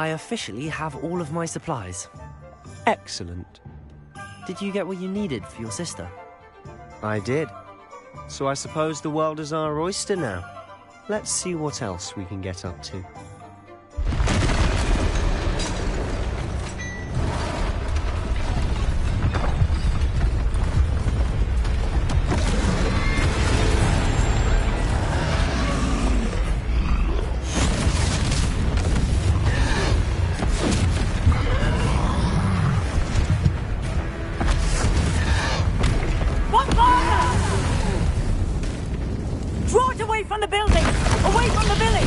I officially have all of my supplies. Excellent. Did you get what you needed for your sister? I did. So I suppose the world is our oyster now. Let's see what else we can get up to. From the building! Away from the village!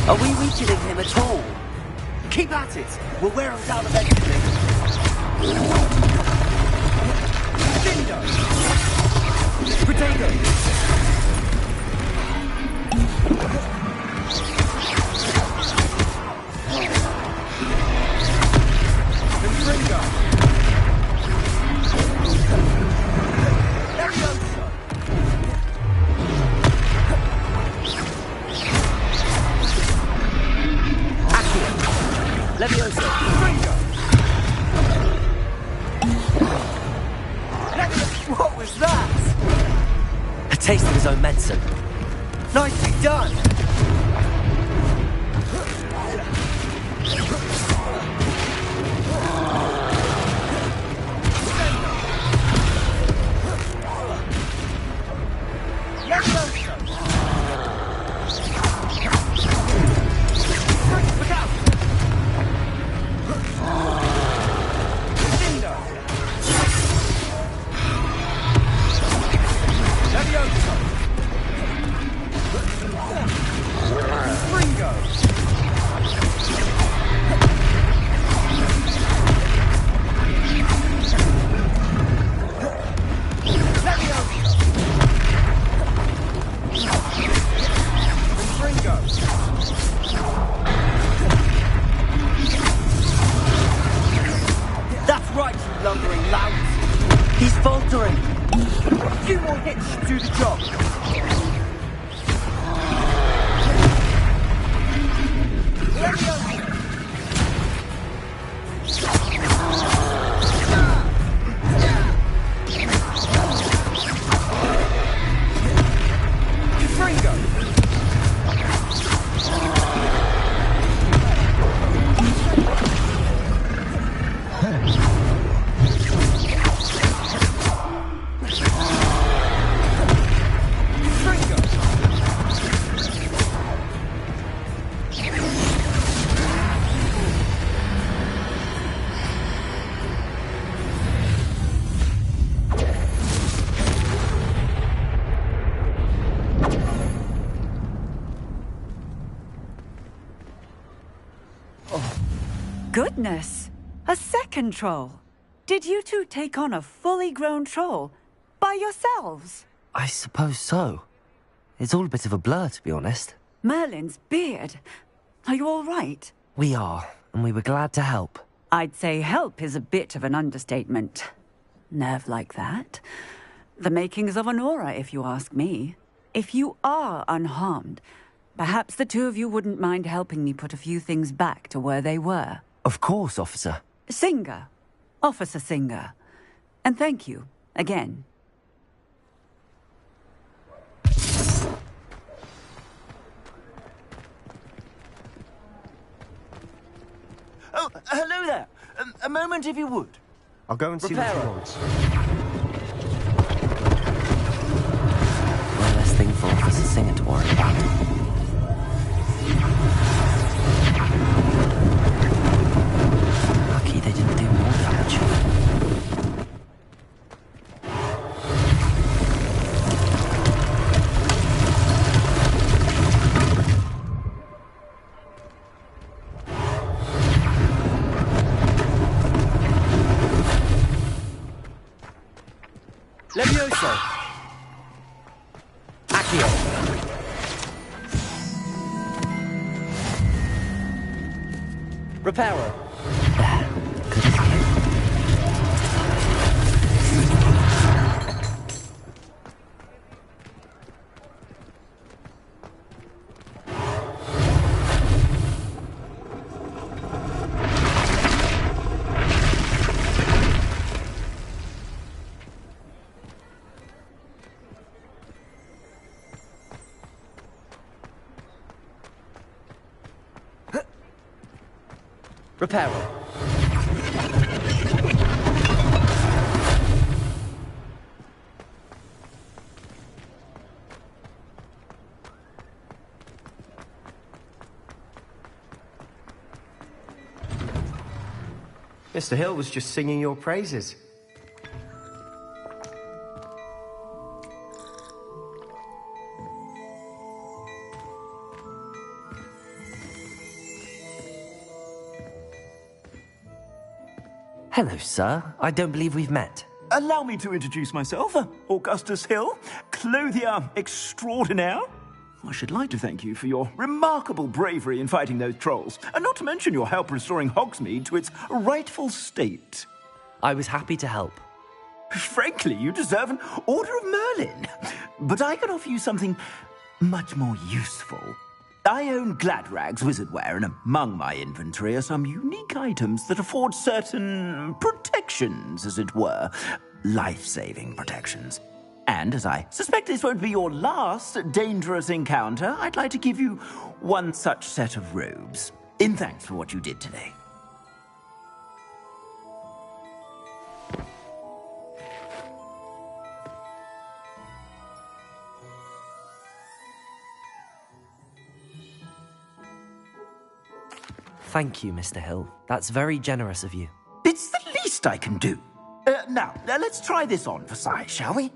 Are we weakening him at all? Keep at it! We'll wear him down eventually. Dingo! Potato! Confringo! Leviosa! Confringo! What was that? A taste of his own medicine. Nicely done! He's faltering. A few more hits should do the job. Goodness! A second troll! Did you two take on a fully grown troll by yourselves? I suppose so. It's all a bit of a blur, to be honest. Merlin's beard. Are you all right? We are, and we were glad to help. I'd say help is a bit of an understatement. Nerve like that. The makings of an aura, if you ask me. If you are unharmed, perhaps the two of you wouldn't mind helping me put a few things back to where they were. Of course, officer. Singer. Officer Singer. And thank you, again. Oh, hello there. A moment, if you would. I'll go and see what he Reparo. wants. One less thing for Officer Singer to worry about. Lucky they didn't do more damage. Reparo. Good as new. Reparo. Mr. Hill was just singing your praises. Hello, sir. I don't believe we've met. Allow me to introduce myself, Augustus Hill, clothier extraordinaire. I should like to thank you for your remarkable bravery in fighting those trolls, and not to mention your help restoring Hogsmeade to its rightful state. I was happy to help. Frankly, you deserve an Order of Merlin. But I can offer you something much more useful. I own Gladrag's wizardware, and among my inventory are some unique items that afford certain protections, as it were. Life-saving protections. And as I suspect this won't be your last dangerous encounter, I'd like to give you one such set of robes, in thanks for what you did today. Thank you, Mr. Hill. That's very generous of you. It's the least I can do. Now, let's try this on for size, shall we?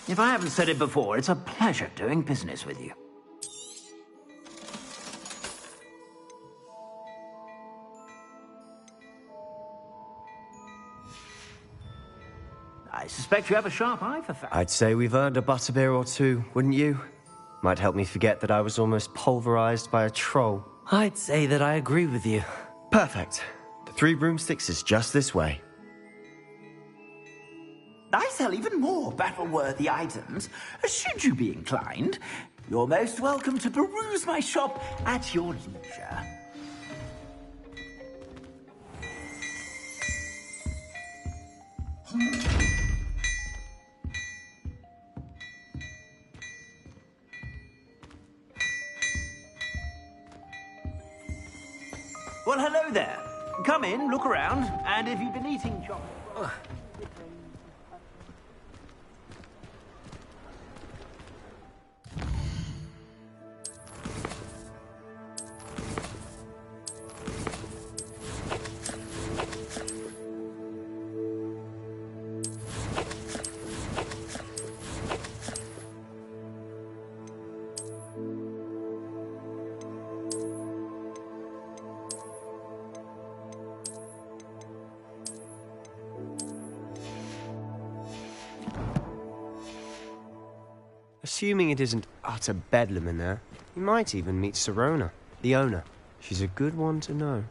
If I haven't said it before, it's a pleasure doing business with you. I suspect you have a sharp eye for facts. I'd say we've earned a butterbeer or two, wouldn't you? Might help me forget that I was almost pulverized by a troll. I'd say that I agree with you. Perfect. The 3 broomsticks is just this way. I sell even more battle-worthy items. Should you be inclined, you're most welcome to peruse my shop at your leisure. Well, hello there. Come in, look around, and if you've been eating chocolate... Assuming it isn't utter bedlam in there, you might even meet Sirona, the owner. She's a good one to know.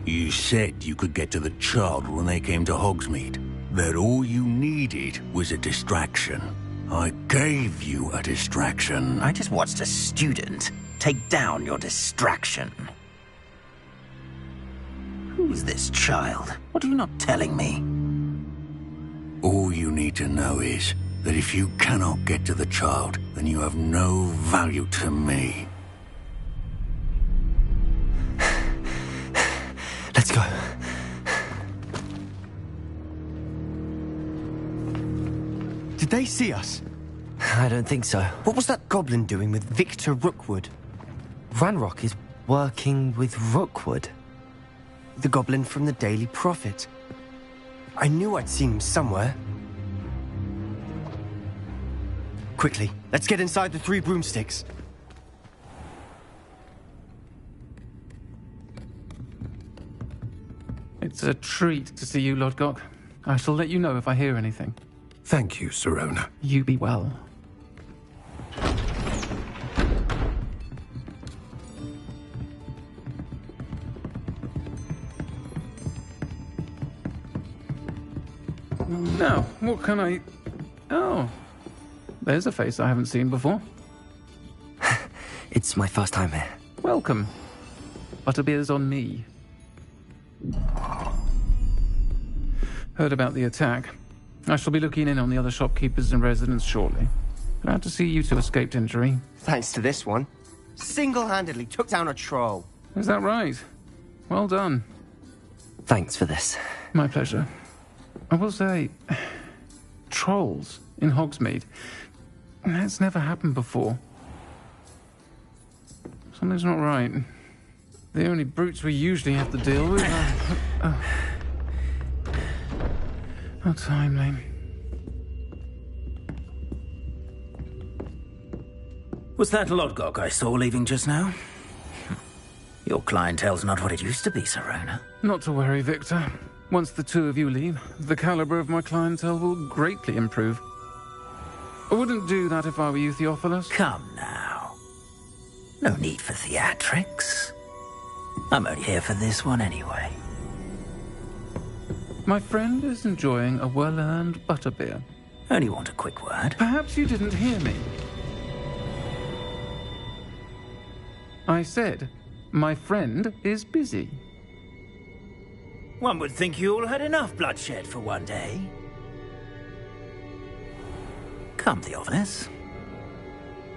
You said you could get to the child when they came to Hogsmeade. That all you needed was a distraction. I gave you a distraction. I just watched a student take down your distraction. Who's this child? What are you not telling me? All you need to know is that if you cannot get to the child, then you have no value to me. Let's go. Did they see us? I don't think so. What was that goblin doing with Victor Rookwood? Ranrock is working with Rookwood. The goblin from the Daily Prophet. I knew I'd seen him somewhere. Quickly, let's get inside the three broomsticks. It's a treat to see you, Lodgok. I shall let you know if I hear anything. Thank you, Sirona. You be well. Now, what can I... Oh, there's a face I haven't seen before. It's my first time here. Welcome. Butterbeer's on me. Heard about the attack. I shall be looking in on the other shopkeepers and residents shortly. Glad to see you two escaped injury. Thanks to this one. Single-handedly took down a troll. Is that right? Well done. Thanks for this. My pleasure. I will say, trolls in Hogsmeade. That's never happened before. Something's not right. The only brutes we usually have to deal with are... How timely. Was that Lodgok I saw leaving just now? Your clientele's not what it used to be, Sirona. Not to worry, Victor. Once the two of you leave, the caliber of my clientele will greatly improve. I wouldn't do that if I were you, Theophilus. Come now. No need for theatrics. I'm only here for this one anyway. My friend is enjoying a well-earned butterbeer. Only want a quick word. Perhaps you didn't hear me. I said, my friend is busy. One would think you all had enough bloodshed for one day. Come, Theophilus.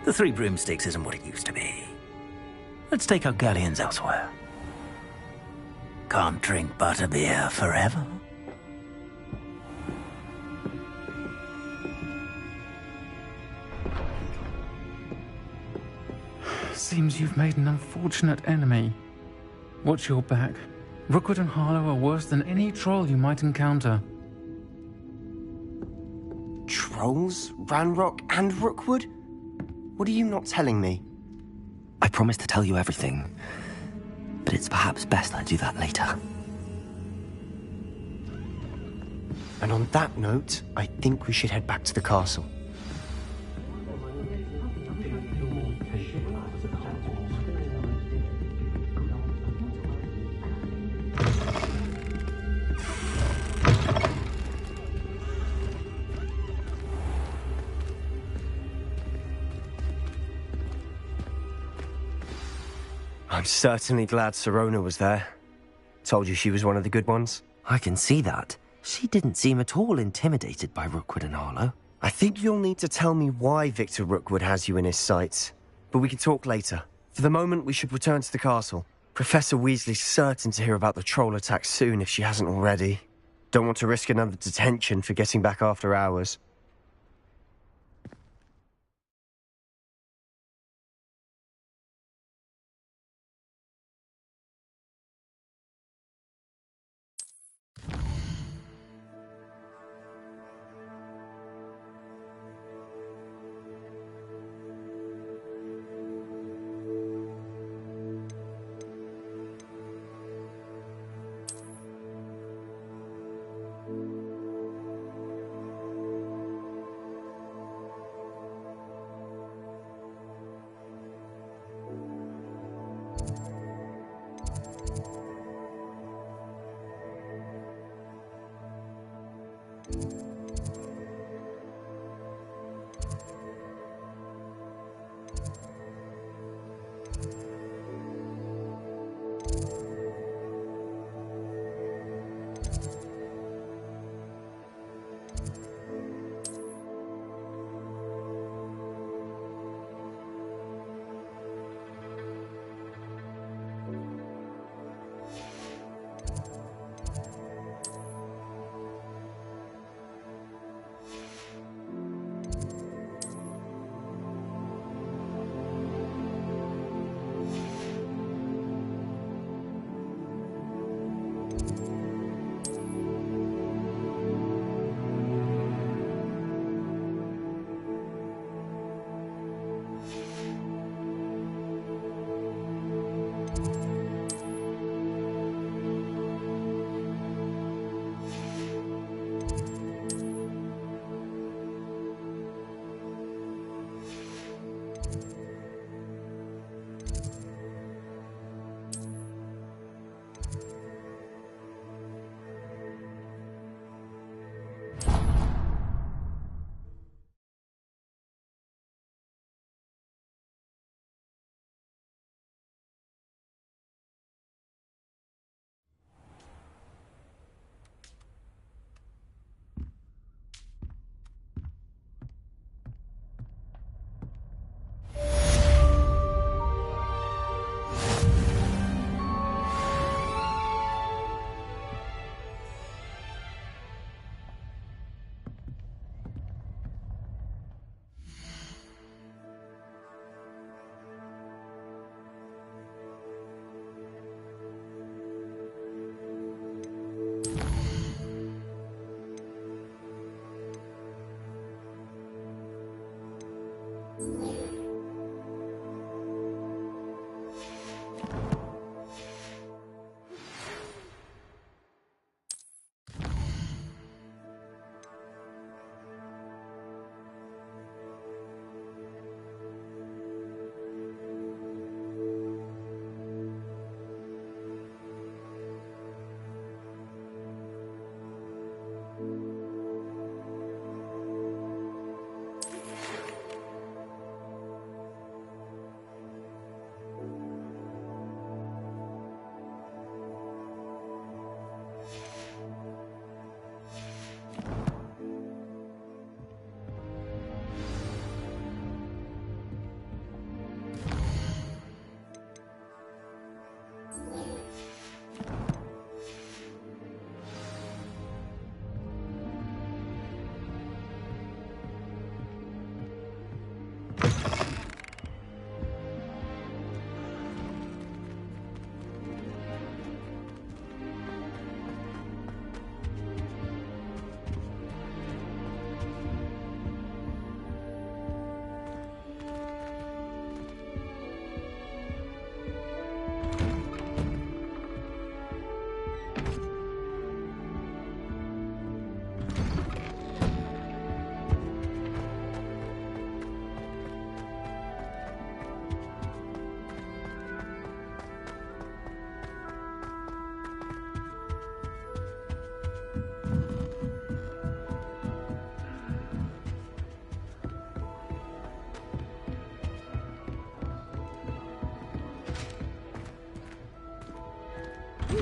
The Three Broomsticks isn't what it used to be. Let's take our galleons elsewhere. Can't drink butterbeer forever. Seems you've made an unfortunate enemy. Watch your back. Rookwood and Harlow are worse than any troll you might encounter. Trolls? Ranrock and Rookwood? What are you not telling me? I promised to tell you everything, but it's perhaps best I do that later. And on that note, I think we should head back to the castle. I'm certainly glad Sirona was there. Told you she was one of the good ones. I can see that. She didn't seem at all intimidated by Rookwood and Harlow. I think you'll need to tell me why Victor Rookwood has you in his sights. But we can talk later. For the moment, we should return to the castle. Professor Weasley's certain to hear about the troll attack soon if she hasn't already. Don't want to risk another detention for getting back after hours.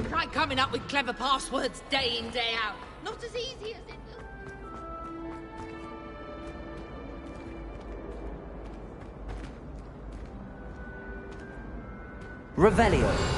Try coming up with clever passwords day in, day out. Not as easy as it looks. Revelio.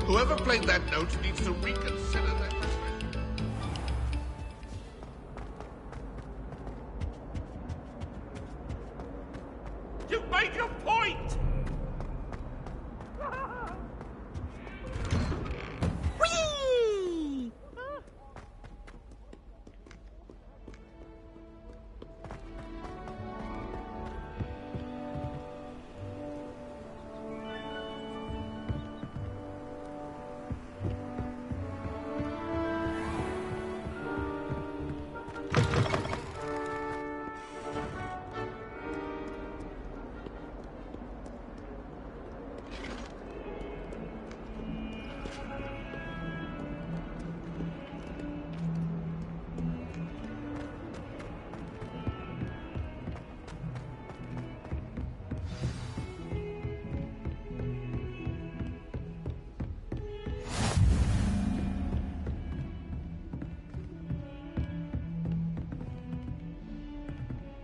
Whoever played that note needs to reconsider their decision. You've made your point! Whee!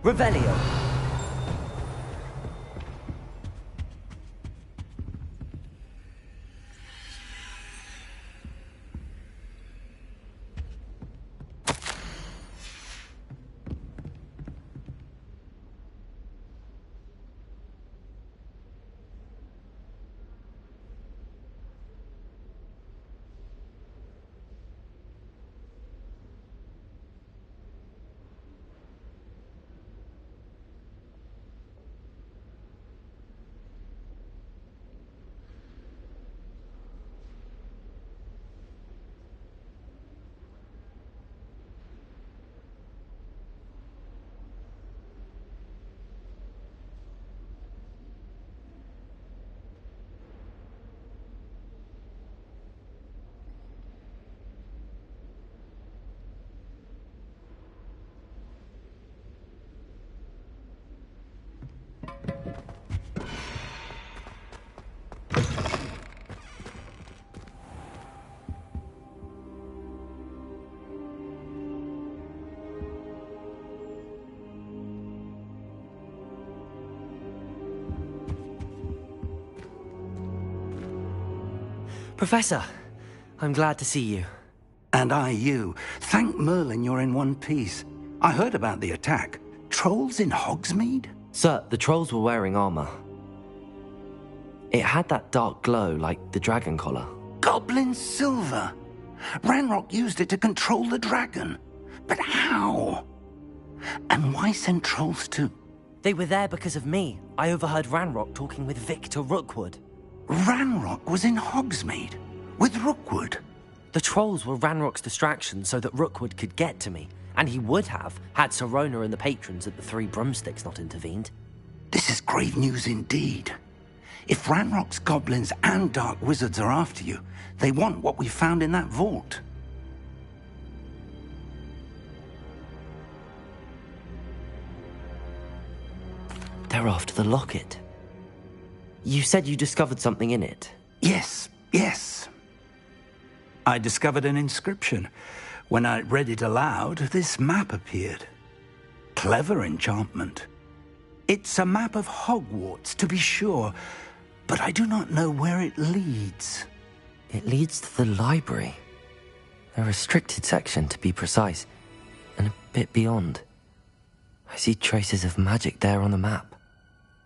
Revelio. Professor, I'm glad to see you. And I you. Thank Merlin you're in one piece. I heard about the attack. Trolls in Hogsmeade? Sir, the trolls were wearing armor. It had that dark glow like the dragon collar. Goblin silver. Ranrock used it to control the dragon. But how? And why send trolls to... They were there because of me. I overheard Ranrock talking with Victor Rookwood. Ranrock was in Hogsmeade? With Rookwood? The trolls were Ranrock's distraction so that Rookwood could get to me. And he would have, had Sirona and the patrons at the Three Broomsticks not intervened. This is grave news indeed. If Ranrock's goblins and dark wizards are after you, they want what we found in that vault. They're after the locket. You said you discovered something in it. Yes. I discovered an inscription. When I read it aloud, this map appeared. Clever enchantment. It's a map of Hogwarts, to be sure, but I do not know where it leads. It leads to the library. A restricted section, to be precise, and a bit beyond. I see traces of magic there on the map.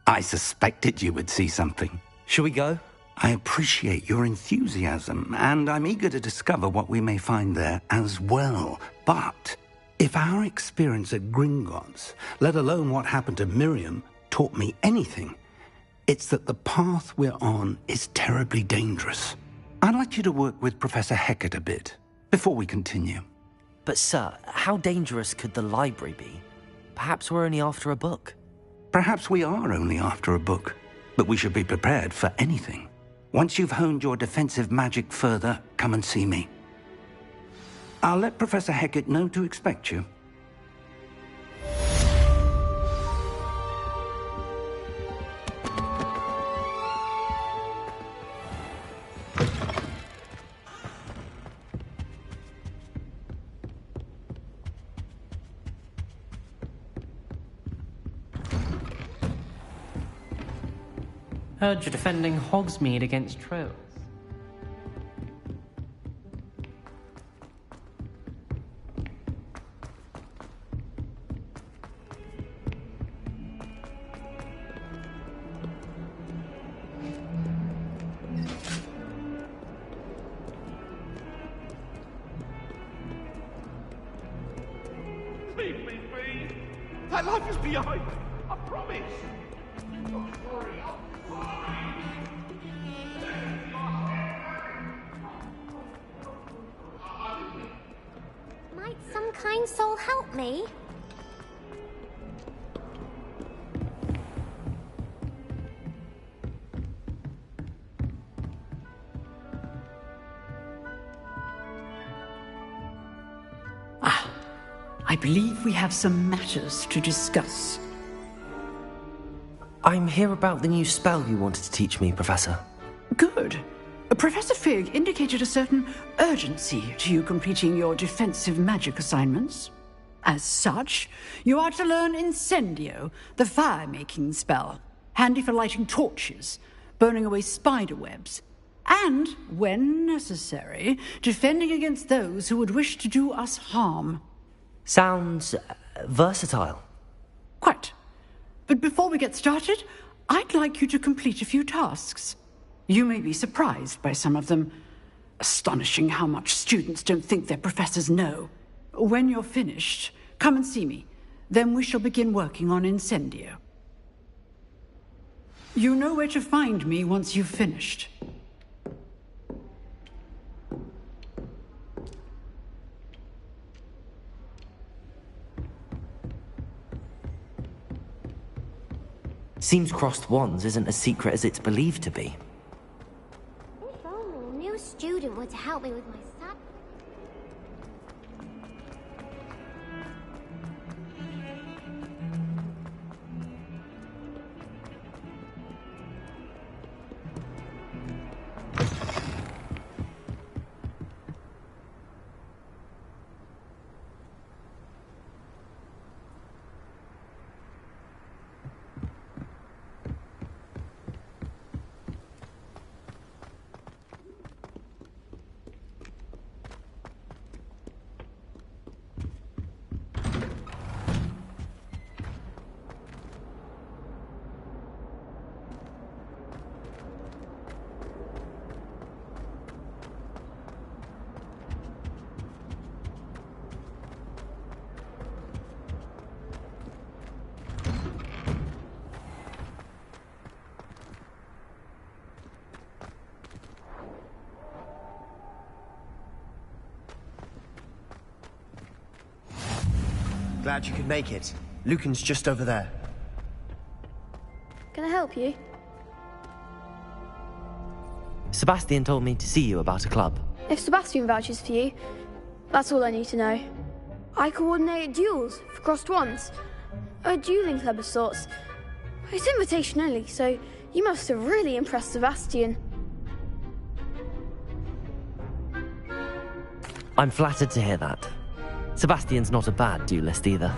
I suspected you would see something. Shall we go? I appreciate your enthusiasm, and I'm eager to discover what we may find there as well. But if our experience at Gringotts, let alone what happened to Miriam, taught me anything, it's that the path we're on is terribly dangerous. I'd like you to work with Professor Hecat a bit before we continue. But sir, how dangerous could the library be? Perhaps we're only after a book. Perhaps we are only after a book, but we should be prepared for anything. Once you've honed your defensive magic further, come and see me. I'll let Professor Hecat know to expect you. Heard you're defending Hogsmeade against trolls. Please. That life is behind. I promise. I'm sorry. Might some kind soul help me? I believe we have some matters to discuss. I'm here about the new spell you wanted to teach me, Professor. Good. Professor Fig indicated a certain urgency to you completing your defensive magic assignments. As such, you are to learn Incendio, the fire-making spell, handy for lighting torches, burning away spider webs, and, when necessary, defending against those who would wish to do us harm. Sounds versatile. Quite. But before we get started, I'd like you to complete a few tasks. You may be surprised by some of them. Astonishing how much students don't think their professors know. When you're finished, come and see me. Then we shall begin working on Incendio. You know where to find me once you've finished. Seems crossed wands isn't as secret as it's believed to be. If only a new student were to help me with my sub. glad you could make it. Lucan's just over there. Can I help you? Sebastian told me to see you about a club. If Sebastian vouches for you, that's all I need to know. I coordinate duels for crossed wands. A dueling club of sorts. It's invitation only, so you must have really impressed Sebastian. I'm flattered to hear that. Sebastian's not a bad duelist either.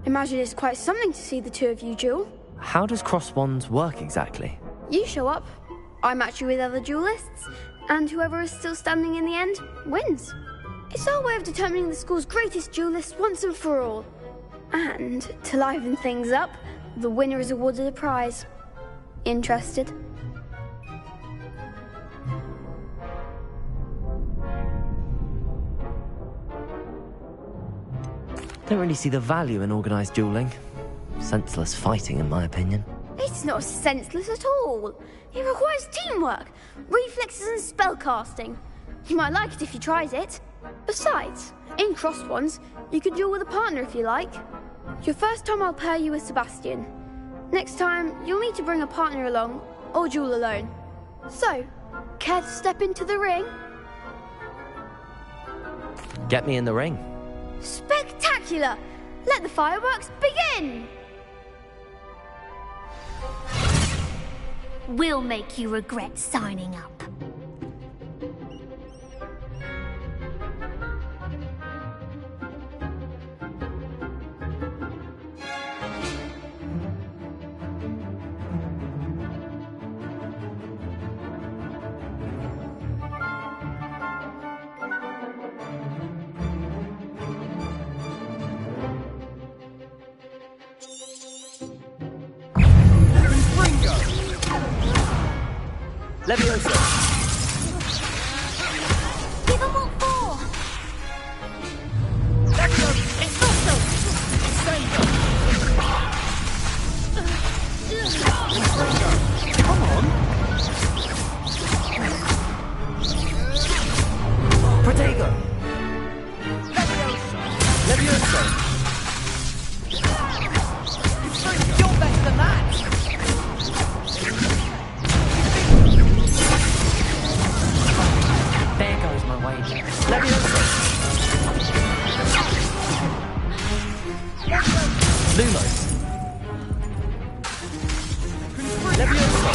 Imagine it's quite something to see the two of you duel. How does cross wands work exactly? You show up, I match you with other duelists, and whoever is still standing in the end wins. It's our way of determining the school's greatest duelist once and for all. And to liven things up, the winner is awarded a prize. Interested? Don't really see the value in organised dueling. Senseless fighting, in my opinion. It's not senseless at all. It requires teamwork, reflexes and spellcasting. You might like it if you tried it. Besides, in crossed ones, you can duel with a partner if you like. Your first time I'll pair you with Sebastian. Next time, you'll need to bring a partner along, or duel alone. So, care to step into the ring? Get me in the ring. Spectacular! Let the fireworks begin! We'll make you regret signing up. Levioso! Give them what for! It's not so! Come on! Protego! Levioso! You're better than that! There goes my wager. Levioso! Lumos. Levioso!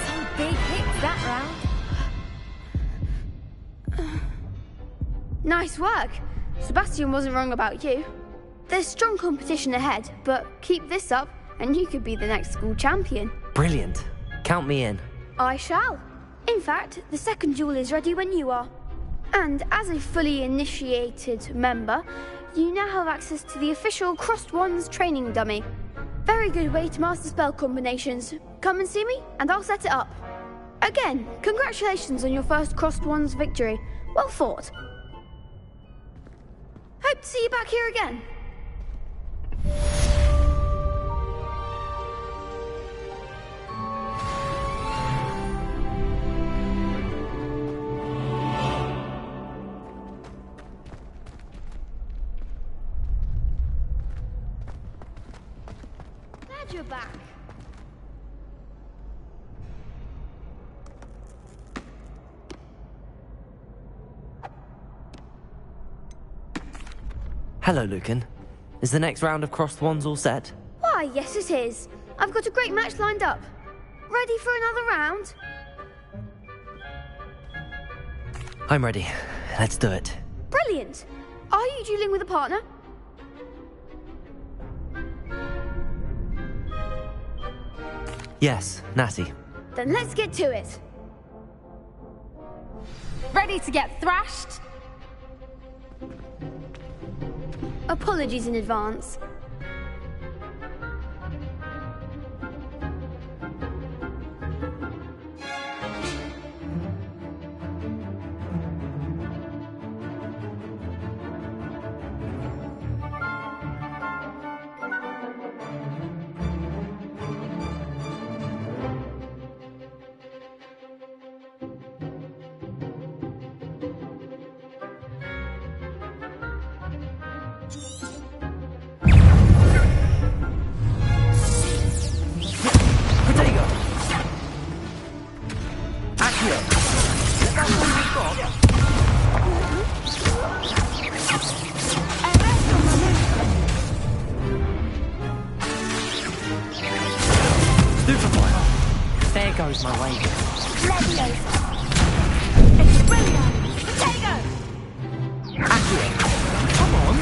Some big hits that round. Nice work. Sebastian wasn't wrong about you. There's strong competition ahead, but keep this up and you could be the next school champion. Brilliant. Count me in. I shall. In fact, the second duel is ready when you are. And as a fully initiated member, you now have access to the official Crossed Wands training dummy. Very good way to master spell combinations. Come and see me, and I'll set it up. Again, congratulations on your first Crossed Wands victory. Well fought. Hope to see you back here again. Glad you're back. Hello, Lucan. Is the next round of crossed wands all set? Why, yes it is. I've got a great match lined up. Ready for another round? I'm ready. Let's do it. Brilliant. Are you dueling with a partner? Yes, Natty. Then let's get to it. Ready to get thrashed? Apologies in advance. Stupefy! There goes my way. Leviosa. Expelliarmus. Potato. Accio! Come on!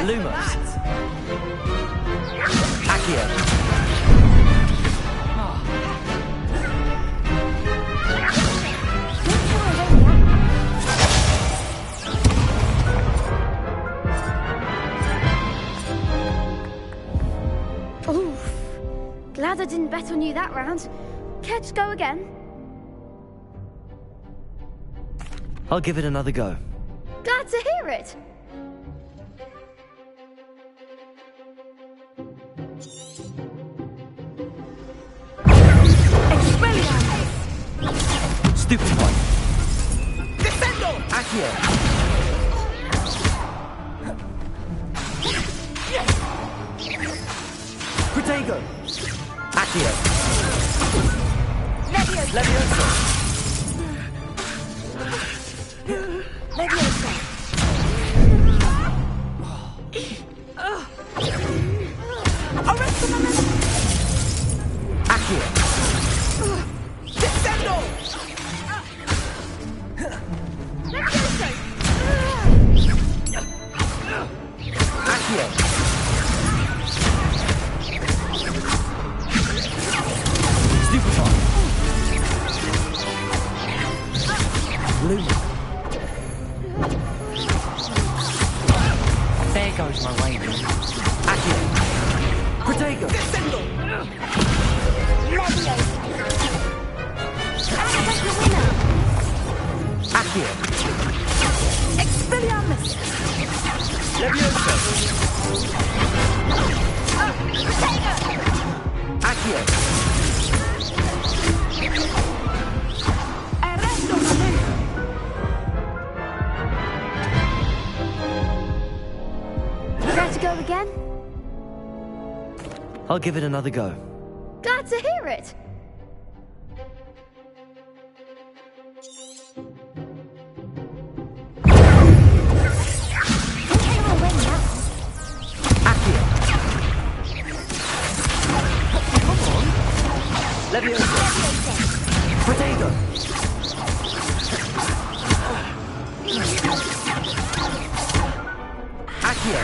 Lumos. Accio. Oof. Glad I didn't bet on you that round. Care to go again? I'll give it another go. Glad to hear it. Stupefy! Defendo! Accio! Protego! Accio! Leviosa! Leviosa. Accio! Defendo! Accio! Stupefy! Luma! There goes my way. Accio! Protego! Descendo! Leviosa. Accio! Expelliarmus. Leviosa! Potato. Accio! Arresto. Care to go again? I'll give it another go. Glad to hear it. Accio! Come on! Leviosa! Protego! Accio!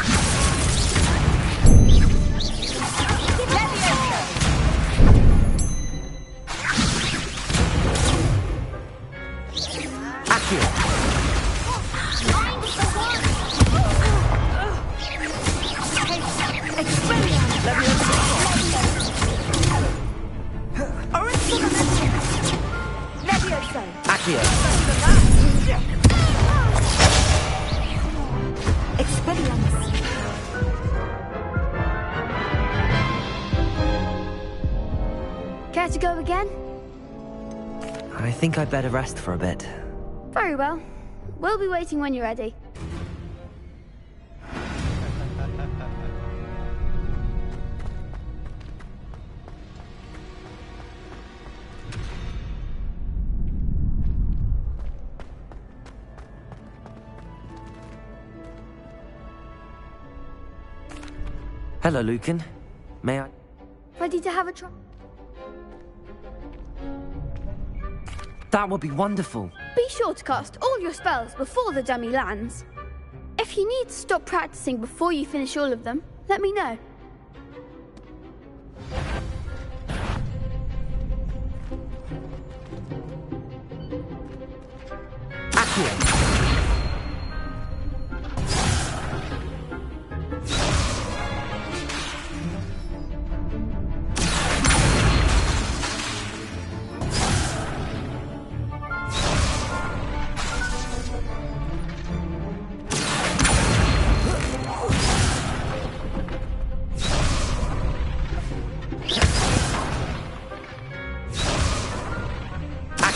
Accio! Accio! Expelliarmus. Care to go again? I think I'd better rest for a bit. Very well. We'll be waiting when you're ready. Hello, Lucan. May I? Ready to have a try? That would be wonderful. Be sure to cast all your spells before the dummy lands. If you need to stop practicing before you finish all of them, let me know. Accio!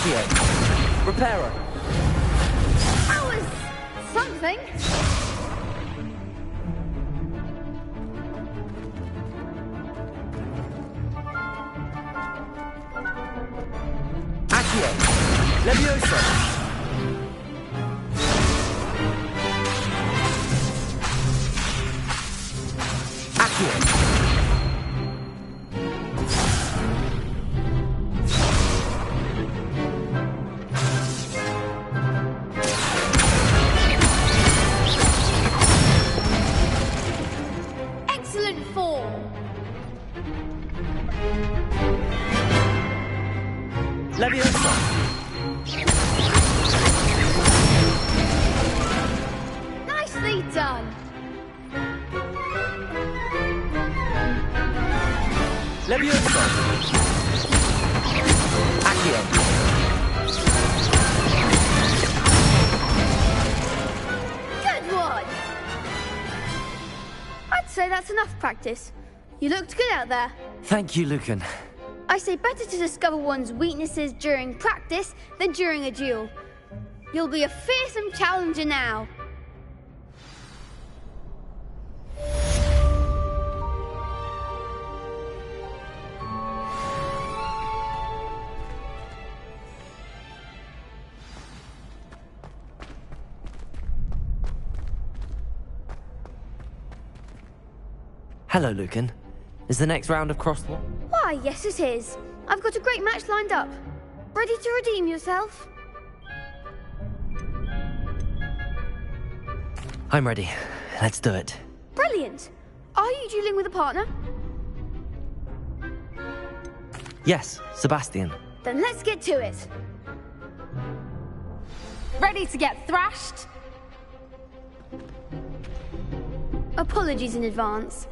Accio. Reparo. That was something. Accio. Levioso. Accio. Excellent form. Levioso. Nicely done. Levioso. Accio. Good one. I'd say that's enough practice. You looked good out there. Thank you, Lucan. I say better to discover one's weaknesses during practice than during a duel. You'll be a fearsome challenger now. Hello, Lucan. Is the next round of crosswalk? Why, yes it is. I've got a great match lined up. Ready to redeem yourself? I'm ready. Let's do it. Brilliant. Are you dueling with a partner? Yes, Sebastian. Then let's get to it. Ready to get thrashed? Apologies in advance.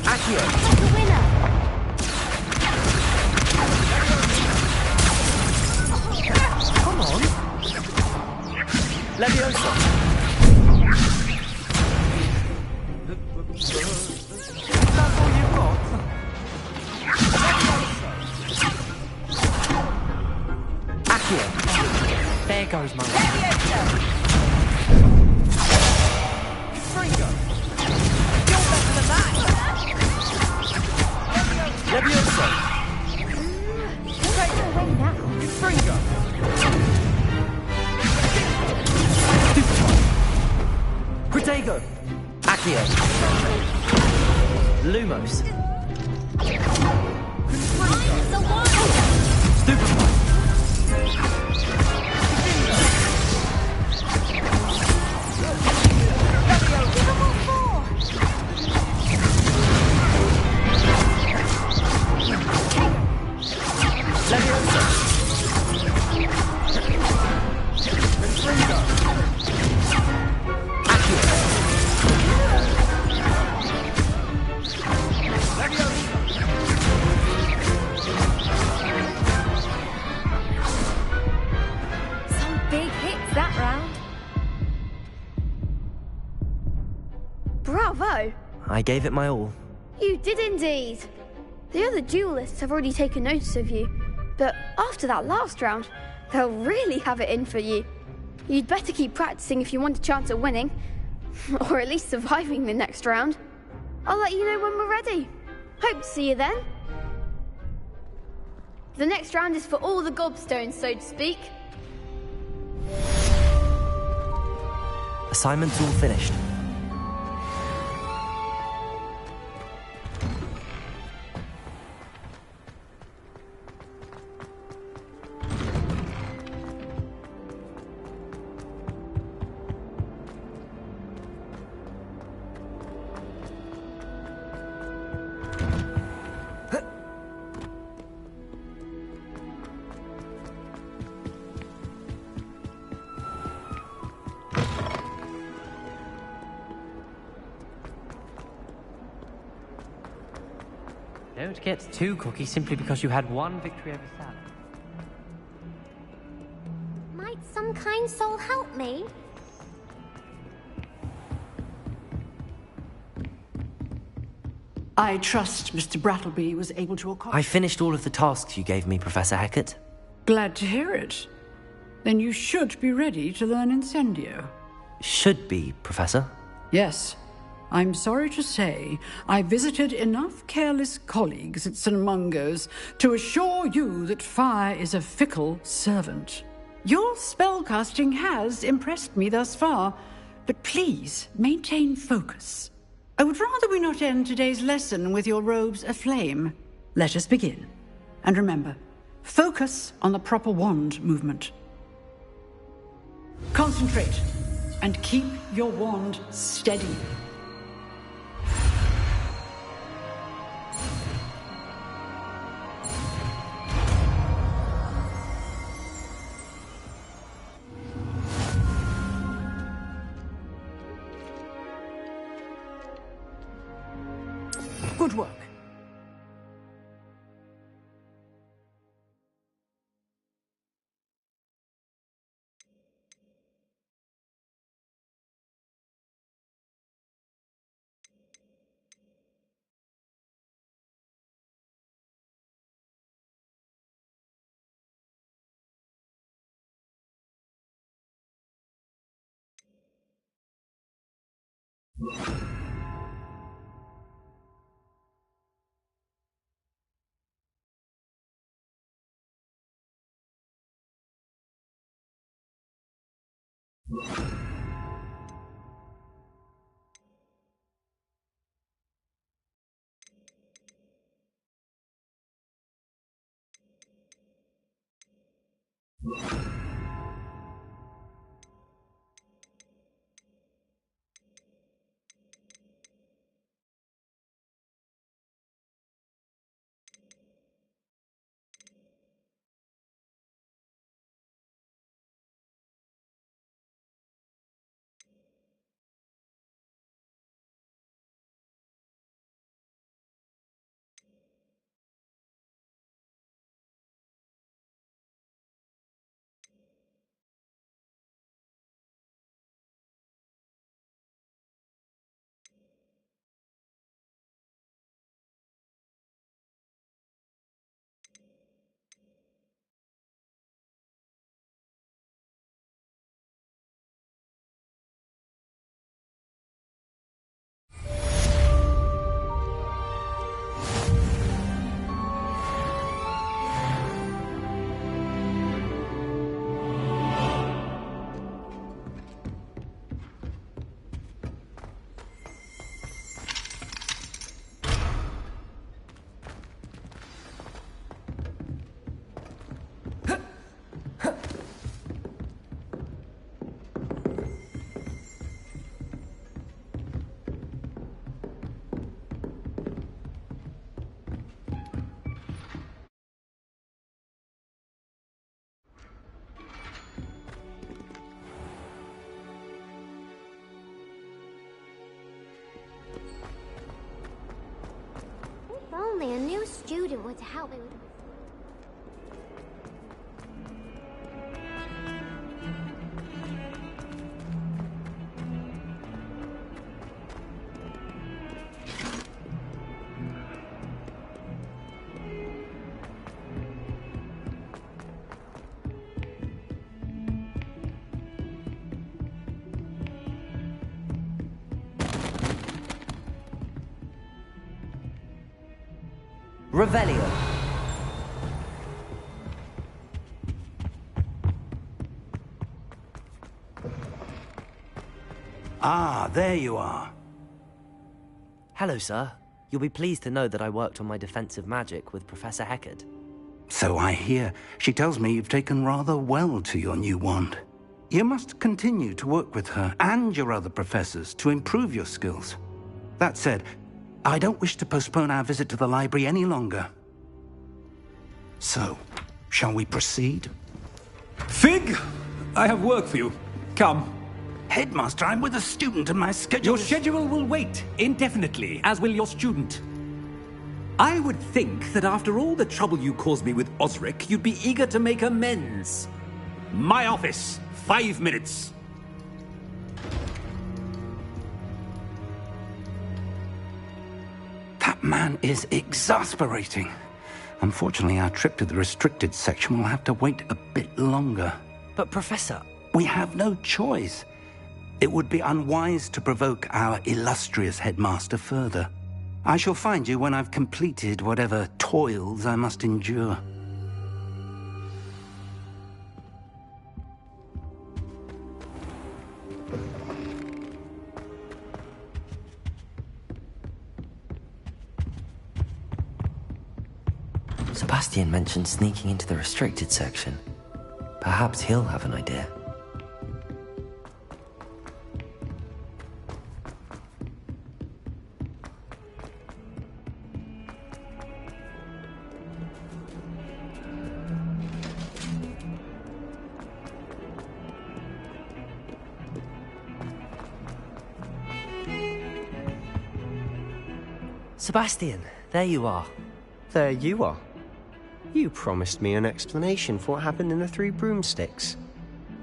Accio. Like a winner. Come on. Levioso. That's all you've got? Accio. There goes my Levioso. Levioso. Straight away now. Fringo. Protego. Accio. Lumos. I'm the one. Stupefy. Give them all four. Levioso. Fringo. Accio. Some big hits that round. Bravo. I gave it my all. You did indeed. The other duelists have already taken notice of you, but after that last round, they'll really have it in for you. You'd better keep practicing if you want a chance at winning, or at least surviving the next round. I'll let you know when we're ready. Hope to see you then. The next round is for all the gobstones, so to speak. Assignment's all finished. Don't get too cocky simply because you had one victory over Sally. Might some kind soul help me? I trust Mr. Brattleby was able to accomplish. I finished all of the tasks you gave me, Professor Hecat. Glad to hear it. Then you should be ready to learn Incendio. Should be, Professor. Yes. I'm sorry to say, I visited enough careless colleagues at St. Mungo's to assure you that fire is a fickle servant. Your spellcasting has impressed me thus far, but please maintain focus. I would rather we not end today's lesson with your robes aflame. Let us begin. And remember, focus on the proper wand movement. Concentrate, and keep your wand steady. Good work. If only a new student were to help me with... Revelio. Ah, there you are. Hello, sir. You'll be pleased to know that I worked on my defensive magic with Professor Hecat. So I hear. She tells me you've taken rather well to your new wand. You must continue to work with her and your other professors to improve your skills. That said, I don't wish to postpone our visit to the library any longer. So, shall we proceed? Fig! I have work for you. Come. Headmaster, I'm with a student and my schedule... Your schedule will wait indefinitely, as will your student. I would think that after all the trouble you caused me with Osric, you'd be eager to make amends. My office, 5 minutes. That That man is exasperating. Unfortunately, our trip to the restricted section will have to wait a bit longer. But Professor... We have no choice. It would be unwise to provoke our illustrious headmaster further. I shall find you when I've completed whatever toils I must endure. Sebastian mentioned sneaking into the restricted section. Perhaps he'll have an idea. Sebastian, there you are. There you are. You promised me an explanation for what happened in the Three Broomsticks.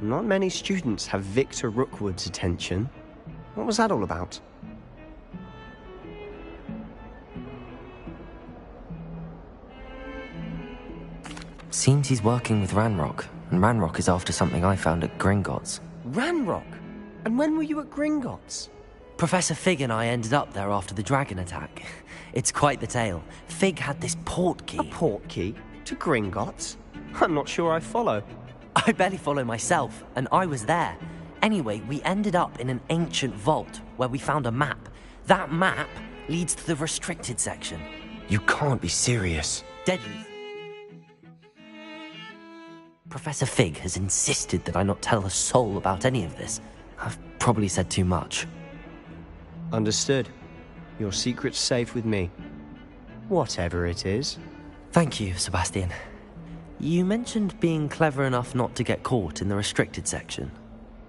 Not many students have Victor Rookwood's attention. What was that all about? Seems he's working with Ranrock, and Ranrock is after something I found at Gringotts. Ranrock? And when were you at Gringotts? Professor Fig and I ended up there after the dragon attack. It's quite the tale. Fig had this port key. A port key? To Gringotts? I'm not sure I follow. I barely follow myself, and I was there. Anyway, we ended up in an ancient vault where we found a map. That map leads to the restricted section. You can't be serious. Deadly. Professor Fig has insisted that I not tell a soul about any of this. I've probably said too much. Understood. Your secret's safe with me. Whatever it is. Thank you, Sebastian. You mentioned being clever enough not to get caught in the restricted section.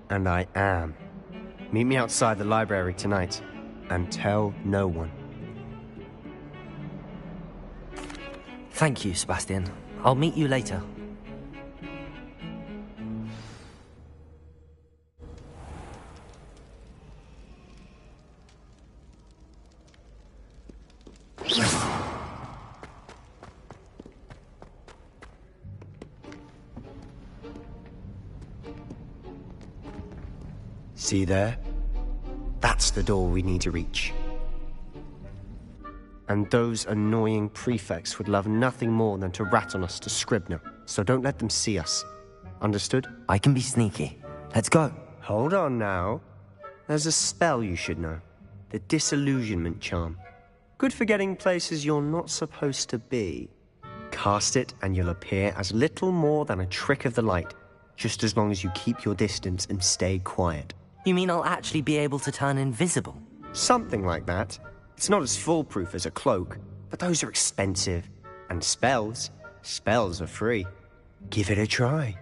And I am. Meet me outside the library tonight, and tell no one. Thank you, Sebastian. I'll meet you later. See there? That's the door we need to reach. And those annoying prefects would love nothing more than to rat on us to Scribner, so don't let them see us. Understood? I can be sneaky. Let's go. Hold on now. There's a spell you should know. The Disillusionment Charm. Good for getting places you're not supposed to be. Cast it and you'll appear as little more than a trick of the light, just as long as you keep your distance and stay quiet. You mean I'll actually be able to turn invisible? Something like that. It's not as foolproof as a cloak, but those are expensive. And spells are free. Give it a try.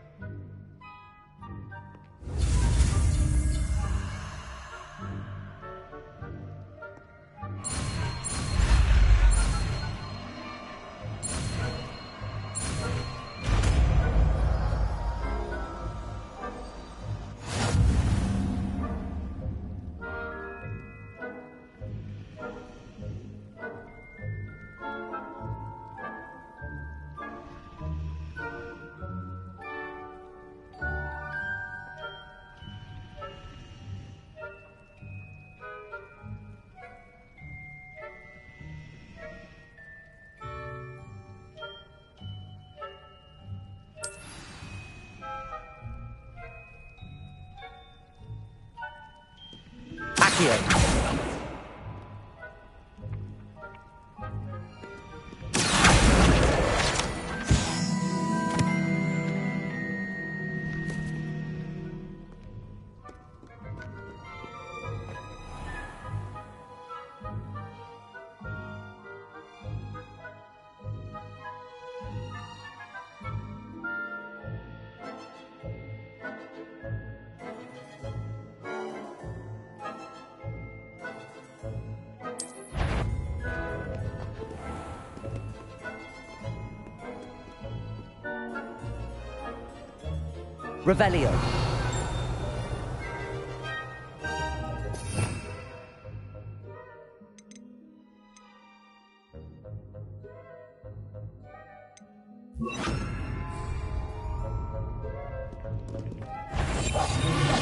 Revelio.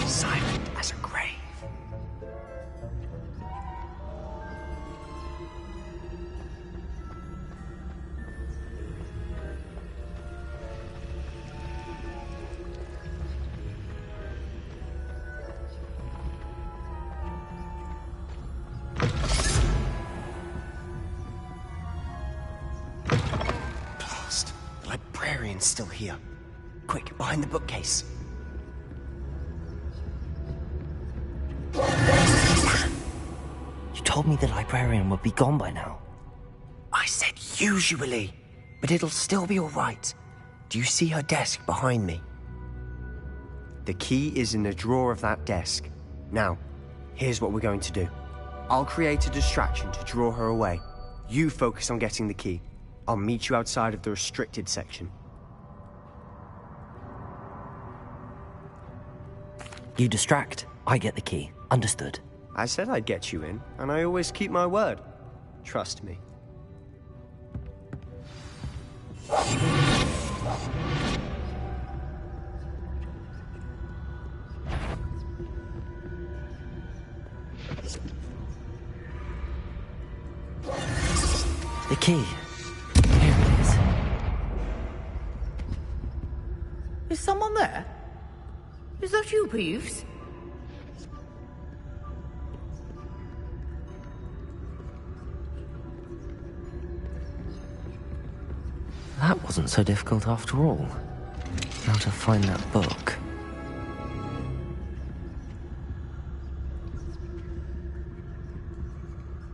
Silent as a grave. Blast. The librarian's still here. Quick, behind the bookcase. You told me the librarian would be gone by now. I said usually, but it'll still be all right. Do you see her desk behind me? The key is in the drawer of that desk. Now, here's what we're going to do. I'll create a distraction to draw her away. You focus on getting the key. I'll meet you outside of the restricted section. You distract, I get the key. Understood. I said I'd get you in, and I always keep my word. Trust me. The key. Here it is. Is someone there? Is that you, Peeves? That wasn't so difficult after all. Now to find that book.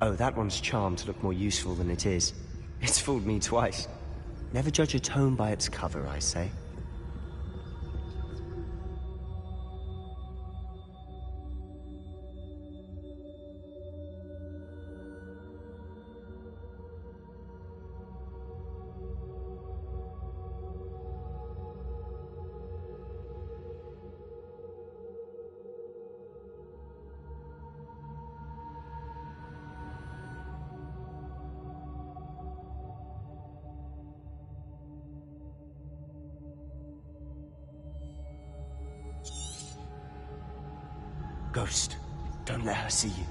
Oh, that one's charmed to look more useful than it is. It's fooled me twice. Never judge a tome by its cover, I say. Ghost, don't let her see you.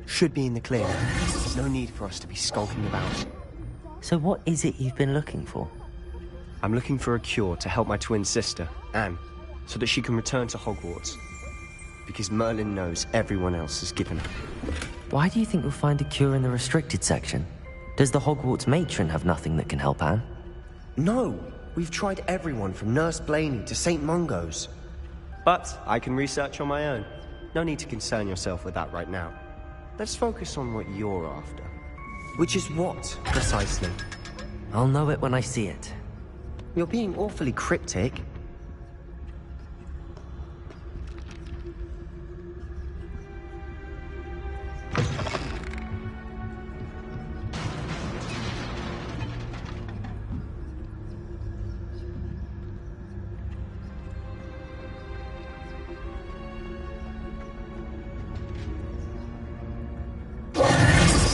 Should be in the clear. No need for us to be skulking about. So what is it you've been looking for? I'm looking for a cure to help my twin sister, Anne, so that she can return to Hogwarts. Because Merlin knows everyone else has given up. Why do you think we'll find a cure in the restricted section? Does the Hogwarts matron have nothing that can help Anne? No! We've tried everyone from Nurse Blaney to St. Mungo's. But I can research on my own. No need to concern yourself with that right now. Let's focus on what you're after. Which is what, precisely? I'll know it when I see it. You're being awfully cryptic.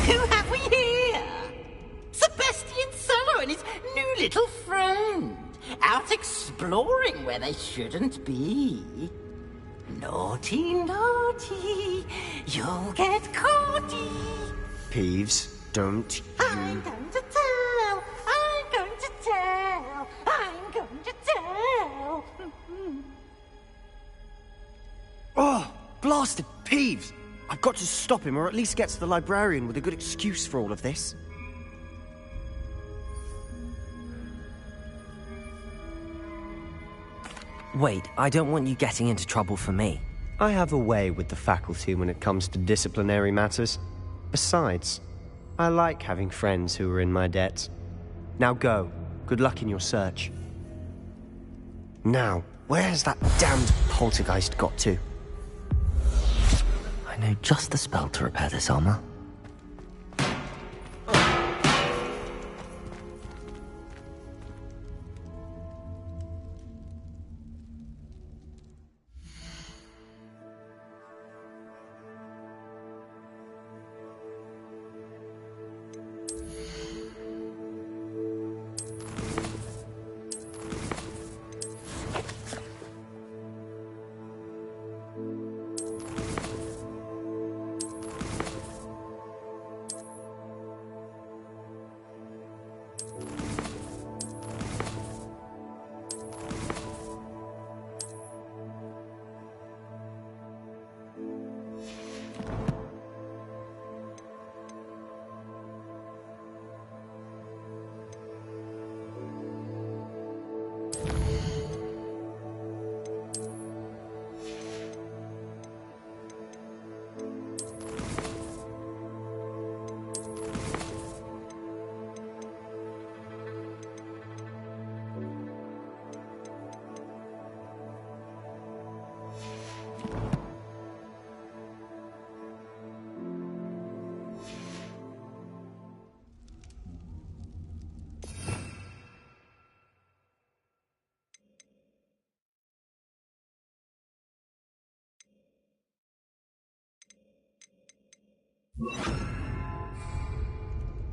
Who have we here? Sebastian Cello and his new little friend. Out exploring where they shouldn't be. Naughty, naughty. You'll get caughty. Peeves, don't you... I'm going to tell. I'm going to tell. I'm going to tell. Oh, blasted Peeves! I've got to stop him, or at least get to the librarian with a good excuse for all of this. Wait, I don't want you getting into trouble for me. I have a way with the faculty when it comes to disciplinary matters. Besides, I like having friends who are in my debt. Now go. Good luck in your search. Now, where has that damned poltergeist got to? I know just the spell to repair this armor.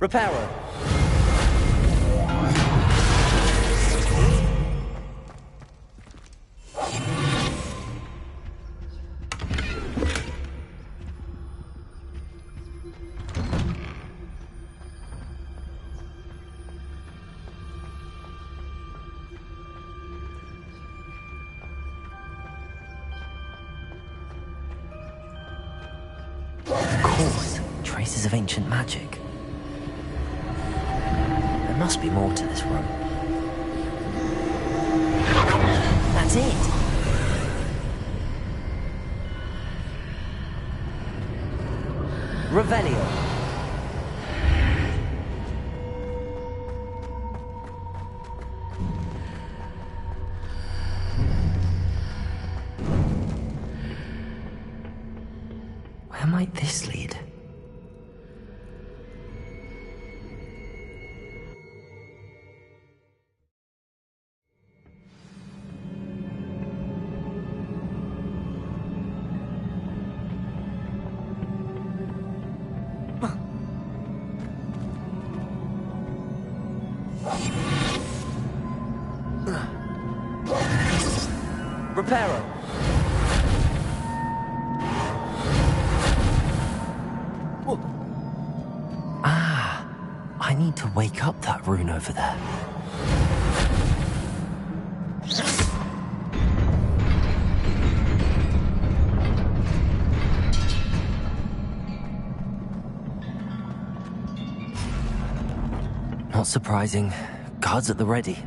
Repairer. Of course, traces of ancient magic. There must be more to this room. That's it! Revelio. Where might this lead? Repairer. Ah, I need to wake up that rune over there. Not surprising. Guards at the ready.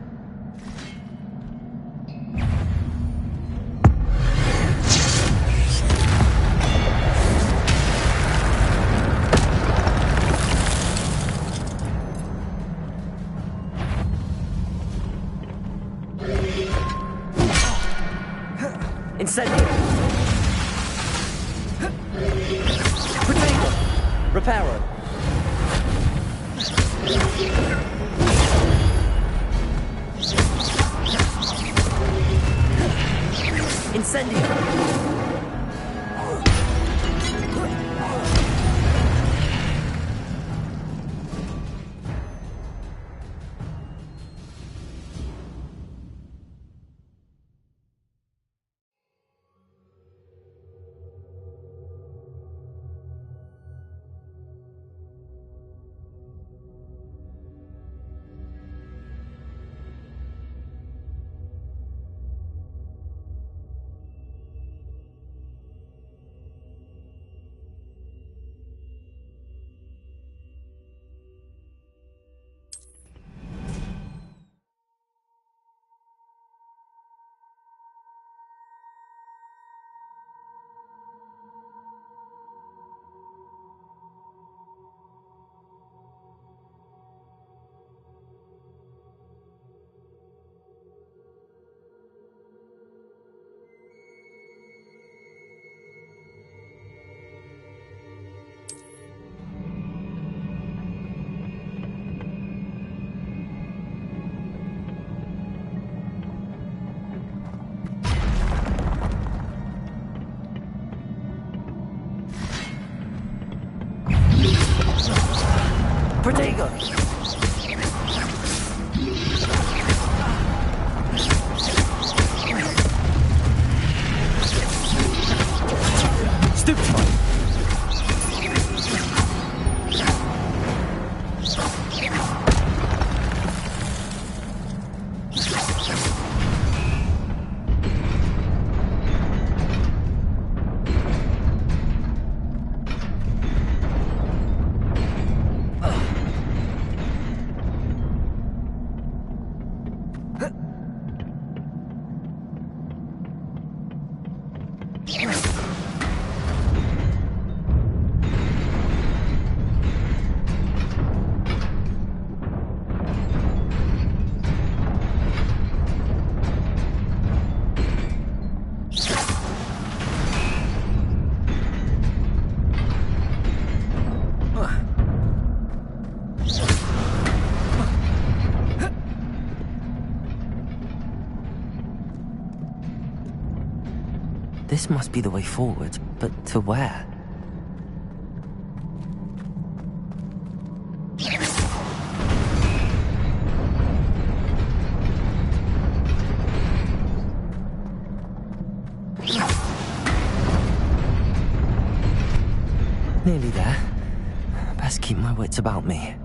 Incendio. Potato. Repairer. Incendio. This must be the way forward, but to where? Nearly there. Best keep my wits about me.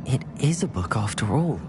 It is a book after all.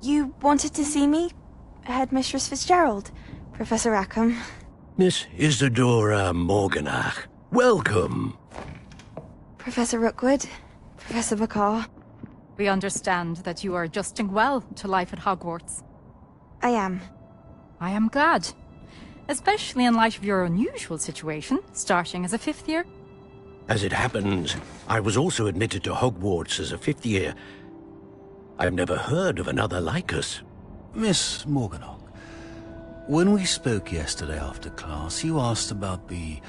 You wanted to see me? Headmistress Fitzgerald, Professor Rackham. Miss Isadora Morganach, welcome. Professor Rookwood, Professor Bakar. We understand that you are adjusting well to life at Hogwarts. I am. I am glad. Especially in light of your unusual situation, starting as a 5th year. As it happens, I was also admitted to Hogwarts as a 5th year. I've never heard of another like us. Miss Morganach, when we spoke yesterday after class, you asked about the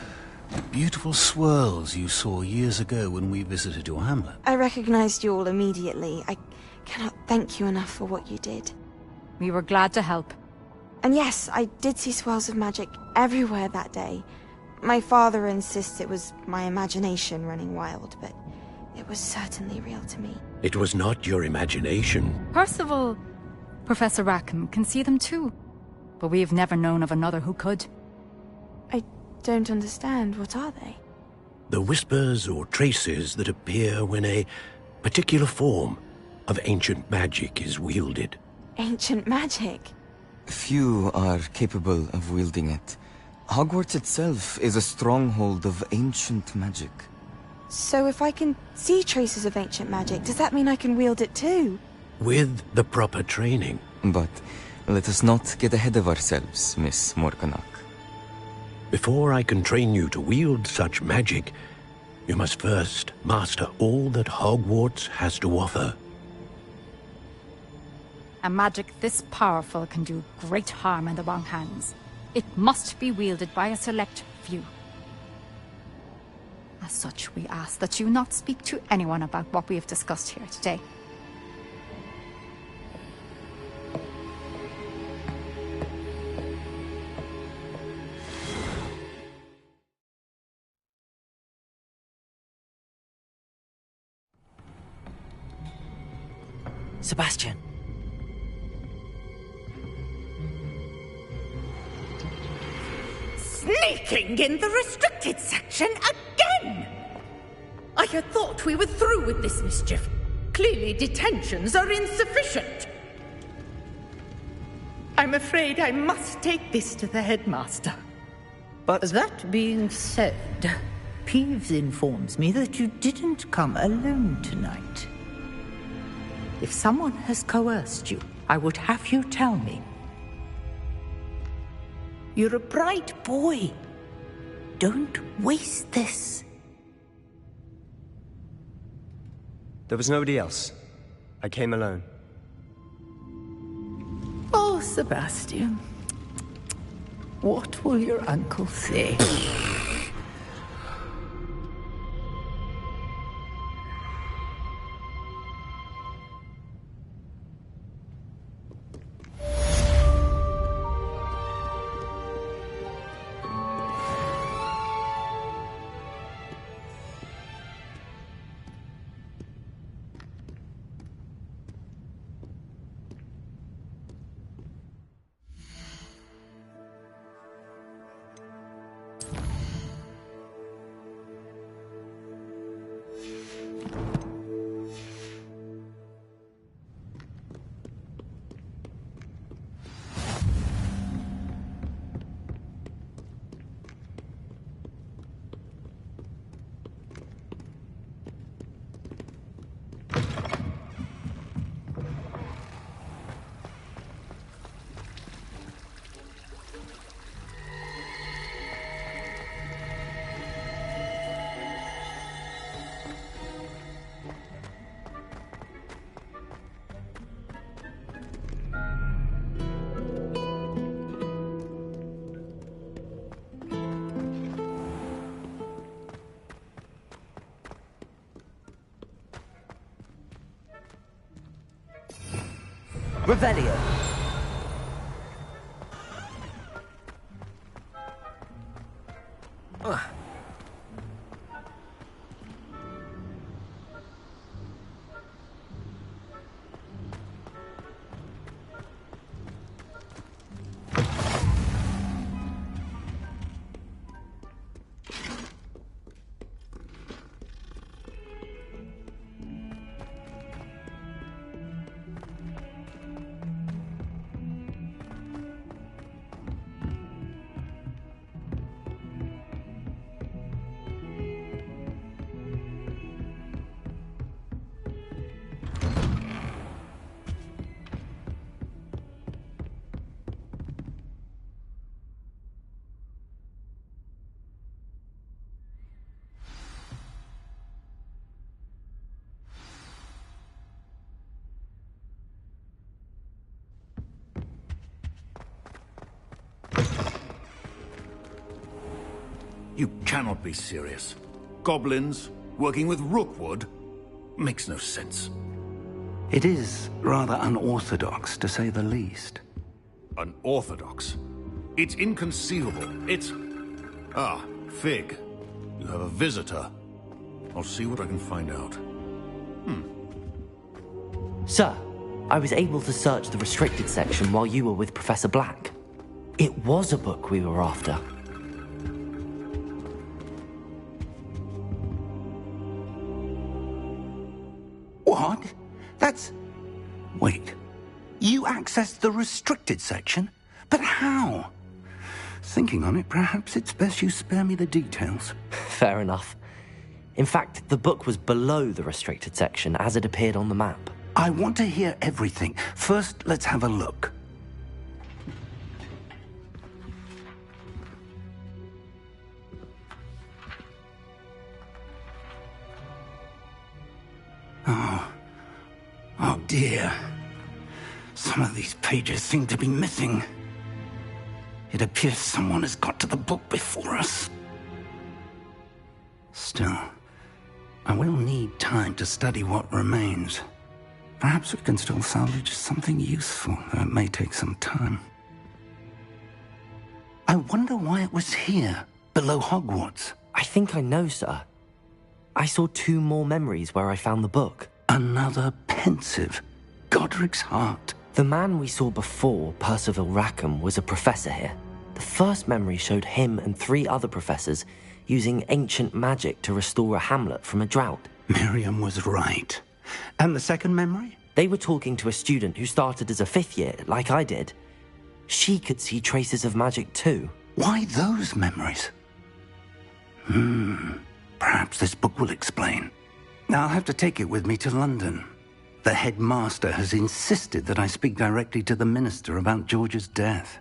beautiful swirls you saw years ago when we visited your hamlet. I recognized you all immediately. I cannot thank you enough for what you did. We were glad to help. And yes, I did see swirls of magic everywhere that day. My father insists it was my imagination running wild, but it was certainly real to me. It was not your imagination. Percival, Professor Rackham can see them too. But we have never known of another who could. I don't understand. What are they? The whispers or traces that appear when a particular form of ancient magic is wielded. Ancient magic? Few are capable of wielding it. Hogwarts itself is a stronghold of ancient magic. So if I can see traces of ancient magic, does that mean I can wield it too? With the proper training. But let us not get ahead of ourselves, Miss Morganach. Before I can train you to wield such magic, you must first master all that Hogwarts has to offer. A magic this powerful can do great harm in the wrong hands. It must be wielded by a select few. As such, we ask that you not speak to anyone about what we have discussed here today. Sebastian. Sneaking in the restricted section again! I had thought we were through with this mischief. Clearly detentions are insufficient. I'm afraid I must take this to the headmaster. But that being said, Peeves informs me that you didn't come alone tonight. If someone has coerced you, I would have you tell me. You're a bright boy. Don't waste this. There was nobody else. I came alone. Oh, Sebastian. What will your uncle say? Revelio. You cannot be serious. Goblins, working with Rookwood? Makes no sense. It is rather unorthodox, to say the least. Unorthodox? It's inconceivable. It's... Ah, Fig. You have a visitor. I'll see what I can find out. Sir, I was able to search the restricted section while you were with Professor Black. It was a book we were after. What? That's... Wait. You accessed the restricted section? But how? Thinking on it, perhaps it's best you spare me the details. Fair enough. In fact, the book was below the restricted section as it appeared on the map. I want to hear everything. First, let's have a look. Oh dear. Some of these pages seem to be missing. It appears someone has got to the book before us. Still, I will need time to study what remains. Perhaps we can still salvage something useful, though it may take some time. I wonder why it was here, below Hogwarts. I think I know, sir. I saw 2 more memories where I found the book. Another pensive. Godric's heart. The man we saw before, Percival Rackham, was a professor here. The first memory showed him and 3 other professors using ancient magic to restore a hamlet from a drought. Miriam was right. And the second memory? They were talking to a student who started as a 5th year, like I did. She could see traces of magic too. Why those memories? Perhaps this book will explain. I'll have to take it with me to London. The headmaster has insisted that I speak directly to the minister about George's death.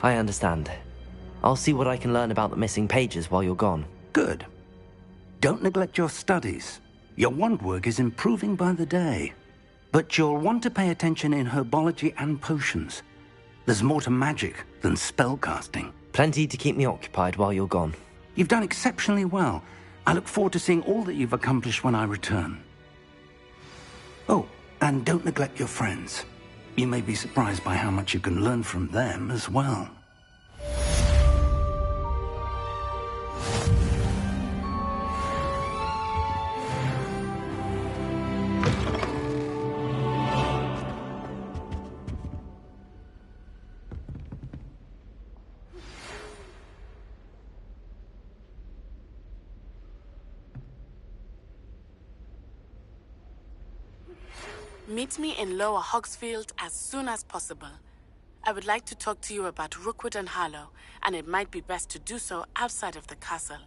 I understand. I'll see what I can learn about the missing pages while you're gone. Good. Don't neglect your studies. Your wand work is improving by the day. But you'll want to pay attention in herbology and potions. There's more to magic than spellcasting. Plenty to keep me occupied while you're gone. You've done exceptionally well. I look forward to seeing all that you've accomplished when I return. Oh, and don't neglect your friends. You may be surprised by how much you can learn from them as well. Meet me in Lower Hogsfield as soon as possible. I would like to talk to you about Rookwood and Harlow, and it might be best to do so outside of the castle.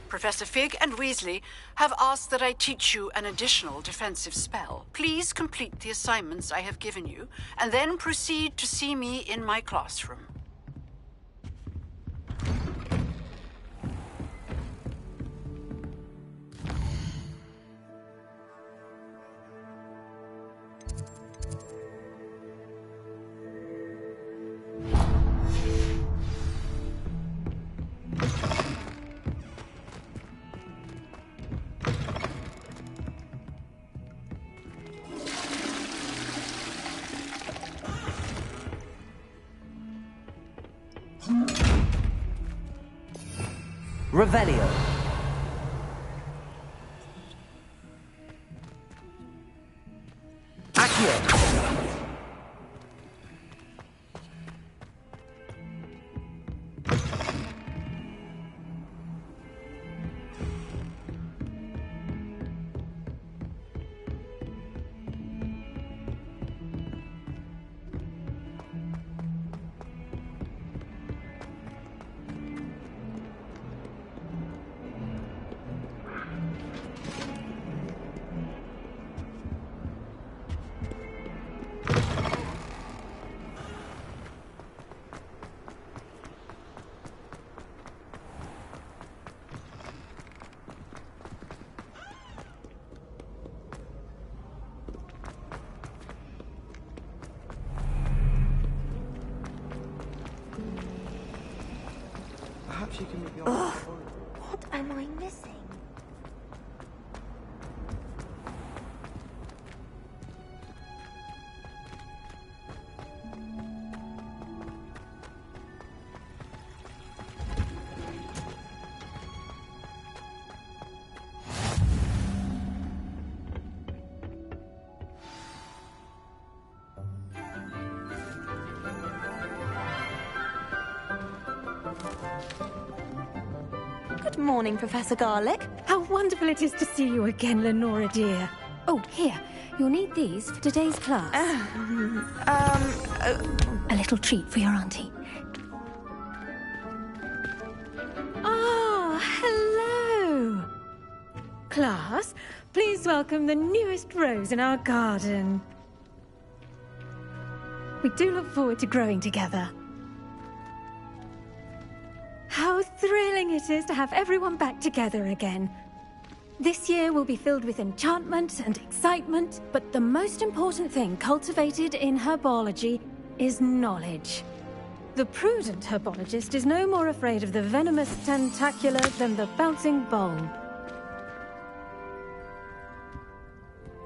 Professor Fig and Weasley have asked that I teach you an additional defensive spell. Please complete the assignments I have given you, and then proceed to see me in my classroom. Revelio. Accio. Perhaps you can make Ugh, what am I missing? Good morning, Professor Garlick. How wonderful it is to see you again, Lenora dear. Oh, here. You'll need these for today's class. A little treat for your auntie. Ah, hello. Class, please welcome the newest rose in our garden. We do look forward to growing together. How thrilling it is to have everyone back together again. This year will be filled with enchantment and excitement, but the most important thing cultivated in herbology is knowledge. The prudent herbologist is no more afraid of the venomous tentacular than the bouncing bulb.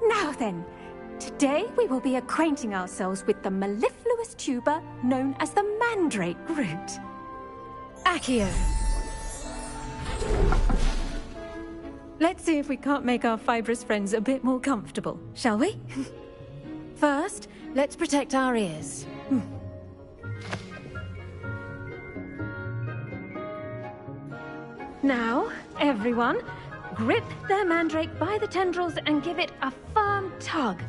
Now then, today we will be acquainting ourselves with the mellifluous tuber known as the mandrake root. Accio. Let's see if we can't make our fibrous friends a bit more comfortable, shall we? First, let's protect our ears. Now, everyone, grip their mandrake by the tendrils and give it a firm tug.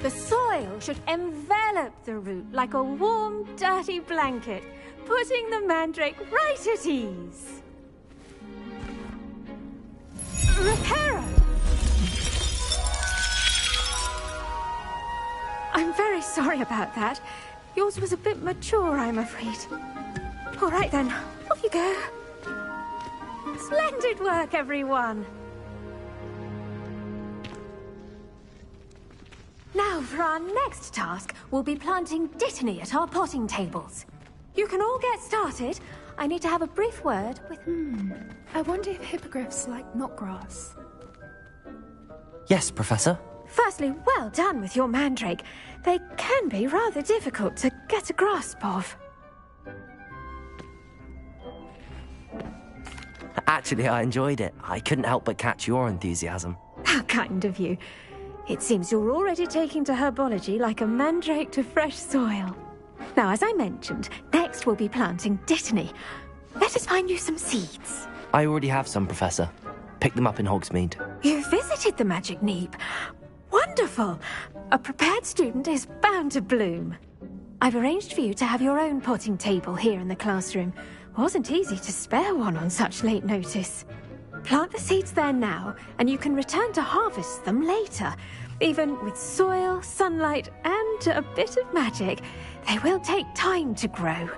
The soil should envelop the root like a warm, dirty blanket, putting the mandrake right at ease. Reparo! I'm very sorry about that. Yours was a bit mature, I'm afraid. All right then, off you go. Splendid work, everyone. Now, for our next task, we'll be planting dittany at our potting tables. You can all get started. I need to have a brief word with... I wonder if hippogriffs like knotgrass. Yes, Professor. Firstly, well done with your mandrake. They can be rather difficult to get a grasp of. Actually, I enjoyed it. I couldn't help but catch your enthusiasm. How kind of you. It seems you're already taking to herbology like a mandrake to fresh soil. Now, as I mentioned, next we'll be planting dittany. Let us find you some seeds. I already have some, Professor. Picked them up in Hogsmeade. You visited the Magic Neep. Wonderful! A prepared student is bound to bloom. I've arranged for you to have your own potting table here in the classroom. Wasn't easy to spare one on such late notice. Plant the seeds there now, and you can return to harvest them later. Even with soil, sunlight, and a bit of magic, they will take time to grow.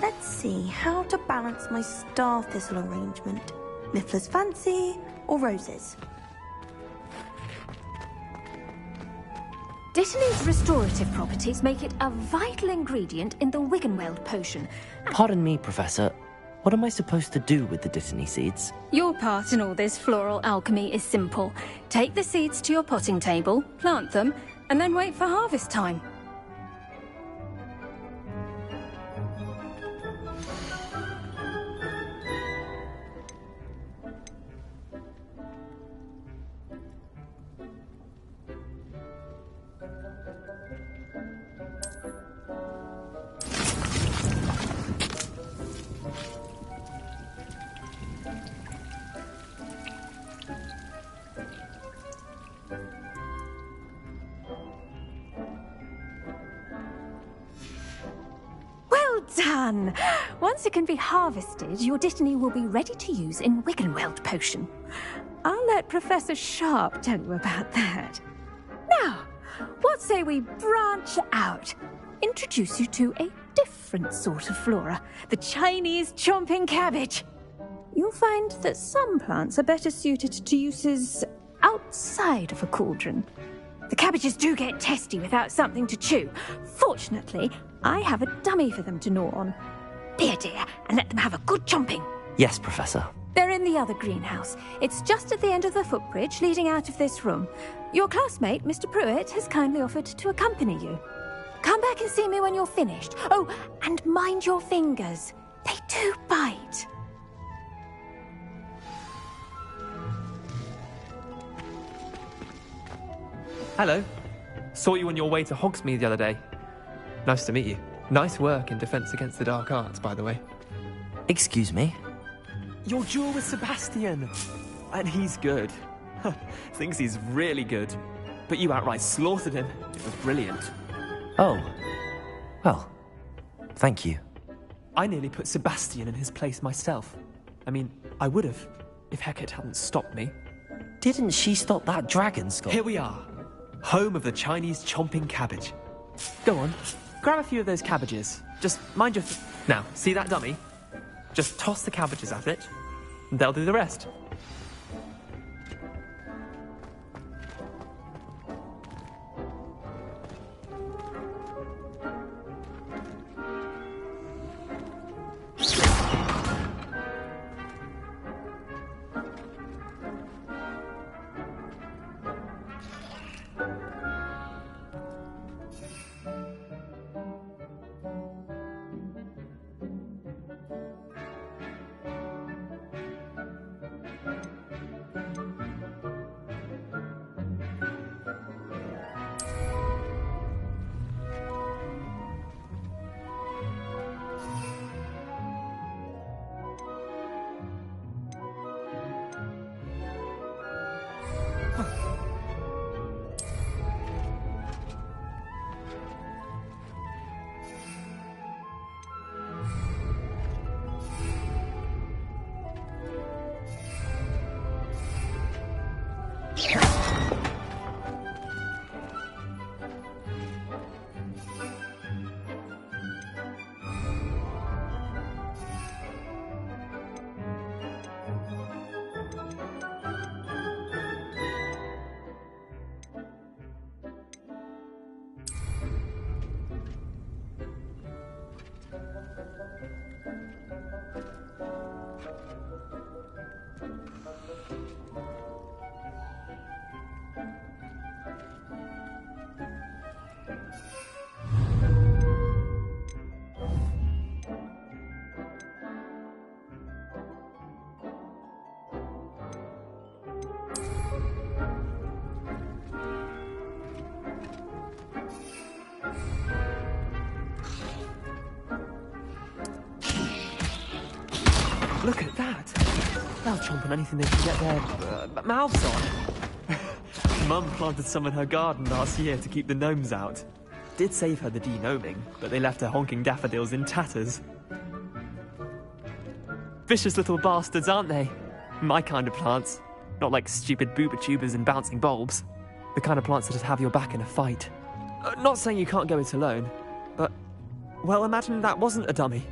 Let's see how to balance my star thistle arrangement. Niffler's fancy or roses? Dittany's restorative properties make it a vital ingredient in the Wiggenweld potion. Pardon me, Professor. What am I supposed to do with the dittany seeds? Your part in all this floral alchemy is simple. Take the seeds to your potting table, plant them, and then wait for harvest time. Done! Once it can be harvested, your dittany will be ready to use in Wiggenweld potion. I'll let Professor Sharp tell you about that. Now, what say we branch out? Introduce you to a different sort of flora, the Chinese chomping cabbage. You'll find that some plants are better suited to uses outside of a cauldron. The cabbages do get testy without something to chew. Fortunately, I have a dummy for them to gnaw on. Be a dear and let them have a good chomping. Yes, Professor. They're in the other greenhouse. It's just at the end of the footbridge leading out of this room. Your classmate, Mr. Pruitt, has kindly offered to accompany you. Come back and see me when you're finished. Oh, and mind your fingers. They do bite. Hello. Saw you on your way to Hogsmeade the other day. Nice to meet you. Nice work in Defense Against the Dark Arts, by the way. Excuse me? Your duel with Sebastian. And he's good. Thinks he's really good. But you outright slaughtered him. It was brilliant. Oh. Well, thank you. I nearly put Sebastian in his place myself. I mean, I would have, if Hecate hadn't stopped me. Didn't she stop that dragon skull? Here we are. Home of the Chinese chomping cabbage. Go on, grab a few of those cabbages. Just mind your... Now, see that dummy? Just toss the cabbages at it, and they'll do the rest. Look at that. They'll chomp on anything they can get their mouths on. Mum planted some in her garden last year to keep the gnomes out. Did save her the de-gnoming, but they left her honking daffodils in tatters. Vicious little bastards, aren't they? My kind of plants. Not like stupid booba tubers and bouncing bulbs. The kind of plants that just have your back in a fight. Not saying you can't go it alone, but... well, imagine that wasn't a dummy.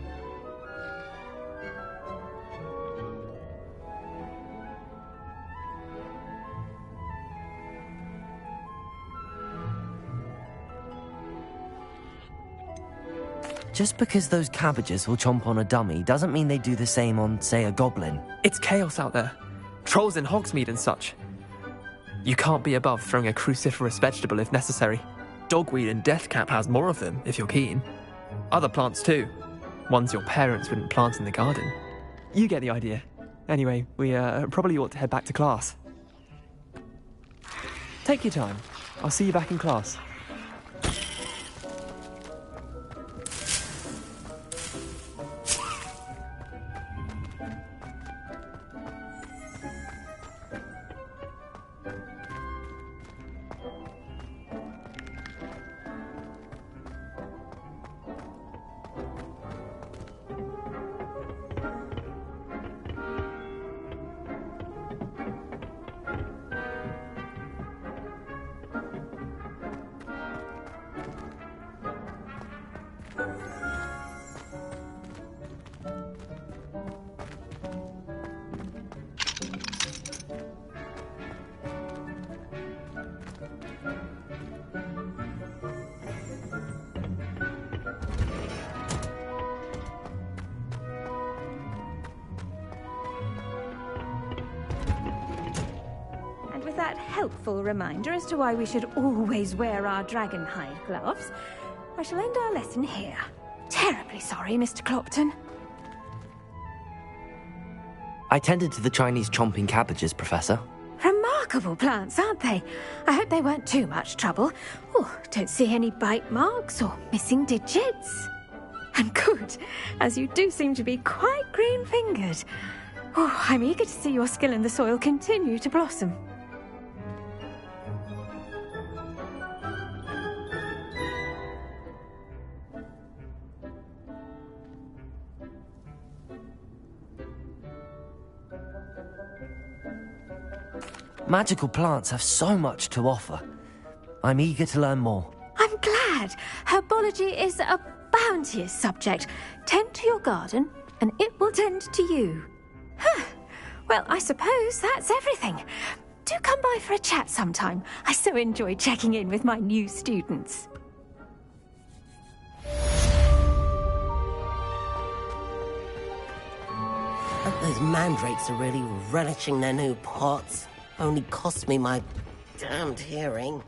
Just because those cabbages will chomp on a dummy doesn't mean they do the same on, say, a goblin. It's chaos out there. Trolls in Hogsmeade and such. You can't be above throwing a cruciferous vegetable if necessary. Dogweed and deathcap has more of them, if you're keen. Other plants too. Ones your parents wouldn't plant in the garden. You get the idea. Anyway, we probably ought to head back to class. Take your time. I'll see you back in class. That helpful reminder as to why we should always wear our dragon hide gloves, I shall end our lesson here. Terribly sorry, Mr. Clopton. I tended to the Chinese chomping cabbages, Professor. Remarkable plants, aren't they? I hope they weren't too much trouble. Oh, don't see any bite marks or missing digits. And good, as you do seem to be quite green-fingered. Oh, I'm eager to see your skill in the soil continue to blossom. Magical plants have so much to offer. I'm eager to learn more. I'm glad. Herbology is a bounteous subject. Tend to your garden, and it will tend to you. Huh. Well, I suppose that's everything. Do come by for a chat sometime. I so enjoy checking in with my new students. Those mandrakes are really relishing their new pots. Only cost me my damned hearing.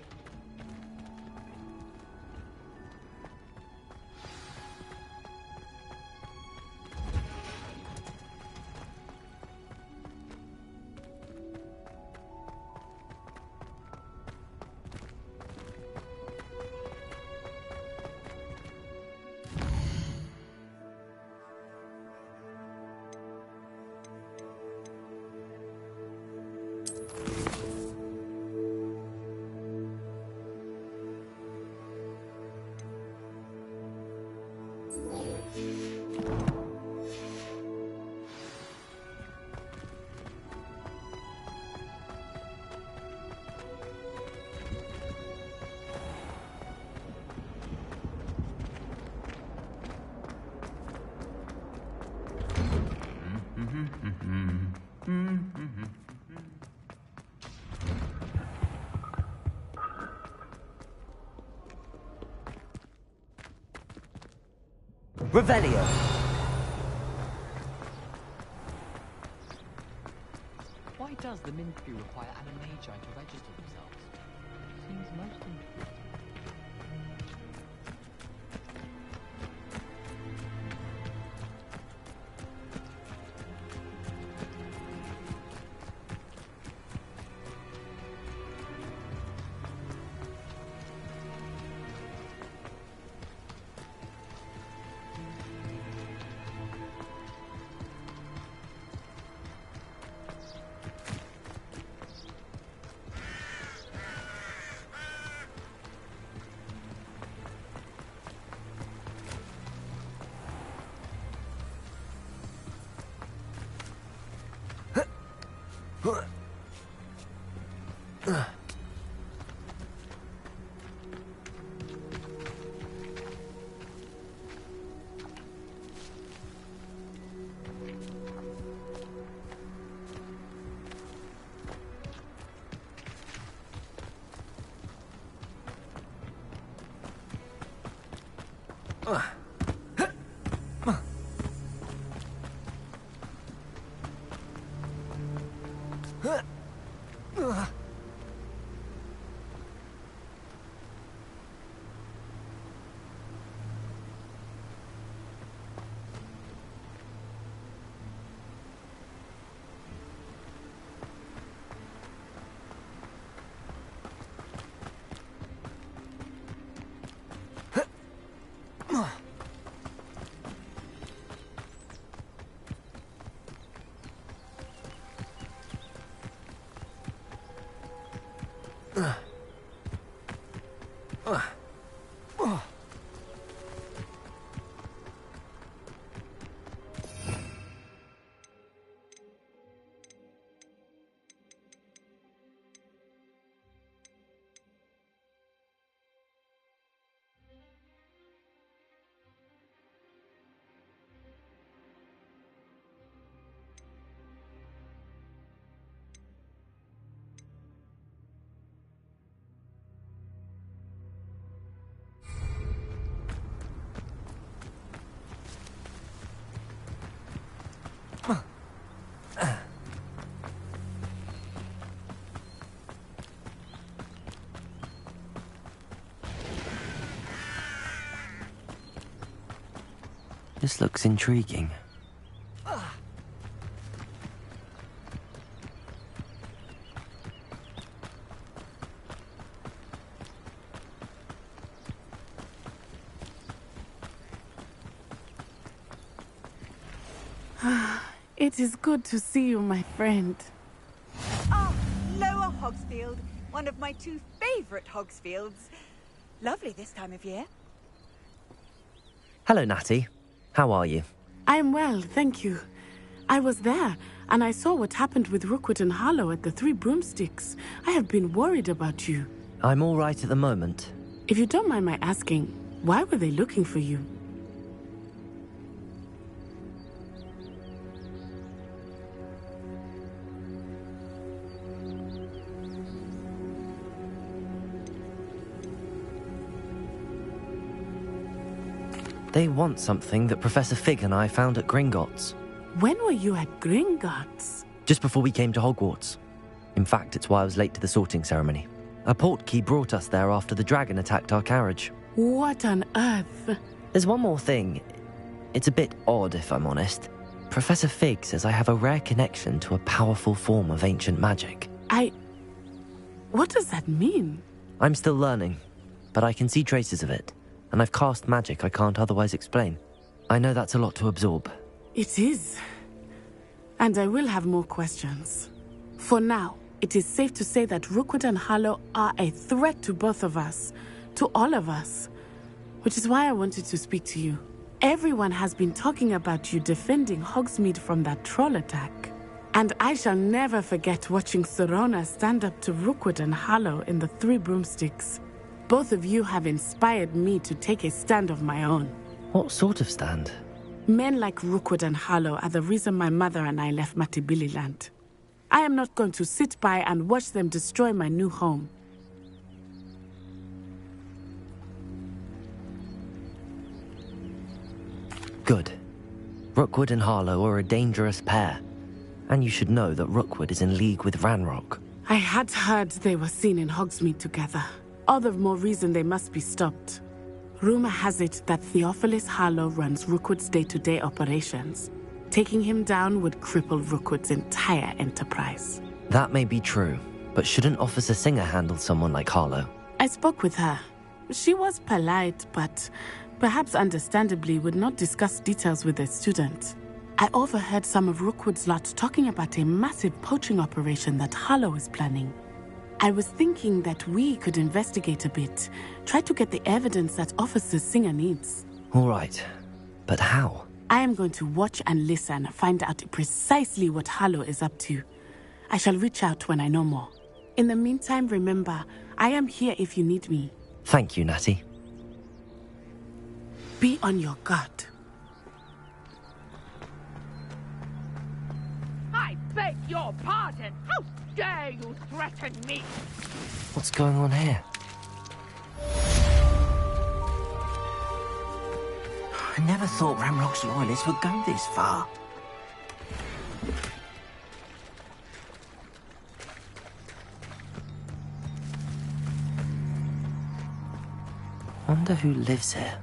Revelio. Why does the Ministry require Animagi to register themselves? Seems most important. This looks intriguing. It is good to see you, my friend. Ah, Lower Hogsfield, one of my two favorite Hogsfields. Lovely this time of year. Hello, Natty. How are you? I'm well, thank you. I was there, and I saw what happened with Rookwood and Harlow at the Three Broomsticks. I have been worried about you. I'm all right at the moment. If you don't mind my asking, why were they looking for you? They want something that Professor Fig and I found at Gringotts. When were you at Gringotts? Just before we came to Hogwarts. In fact, it's why I was late to the sorting ceremony. A portkey brought us there after the dragon attacked our carriage. What on earth? There's one more thing. It's a bit odd, if I'm honest. Professor Fig says I have a rare connection to a powerful form of ancient magic. What does that mean? I'm still learning, but I can see traces of it. And I've cast magic I can't otherwise explain. I know that's a lot to absorb. It is. And I will have more questions. For now, it is safe to say that Rookwood and Harlow are a threat to both of us. To all of us. Which is why I wanted to speak to you. Everyone has been talking about you defending Hogsmeade from that troll attack. And I shall never forget watching Serona stand up to Rookwood and Harlow in the Three Broomsticks. Both of you have inspired me to take a stand of my own. What sort of stand? Men like Rookwood and Harlow are the reason my mother and I left Matibili land. I am not going to sit by and watch them destroy my new home. Good. Rookwood and Harlow are a dangerous pair. And you should know that Rookwood is in league with Ranrock. I had heard they were seen in Hogsmeade together. All the more reason they must be stopped. Rumor has it that Theophilus Harlow runs Rookwood's day-to-day operations. Taking him down would cripple Rookwood's entire enterprise. That may be true, but shouldn't Officer Singer handle someone like Harlow? I spoke with her. She was polite, but perhaps understandably would not discuss details with a student. I overheard some of Rookwood's lot talking about a massive poaching operation that Harlow is planning. I was thinking that we could investigate a bit, try to get the evidence that Officer Singer needs. All right, but how? I am going to watch and listen, find out precisely what Harlow is up to. I shall reach out when I know more. In the meantime, remember, I am here if you need me. Thank you, Natty. Be on your guard. I beg your pardon. How dare you threaten me? What's going on here? I never thought Ramrock's loyalists would go this far. Wonder who lives here.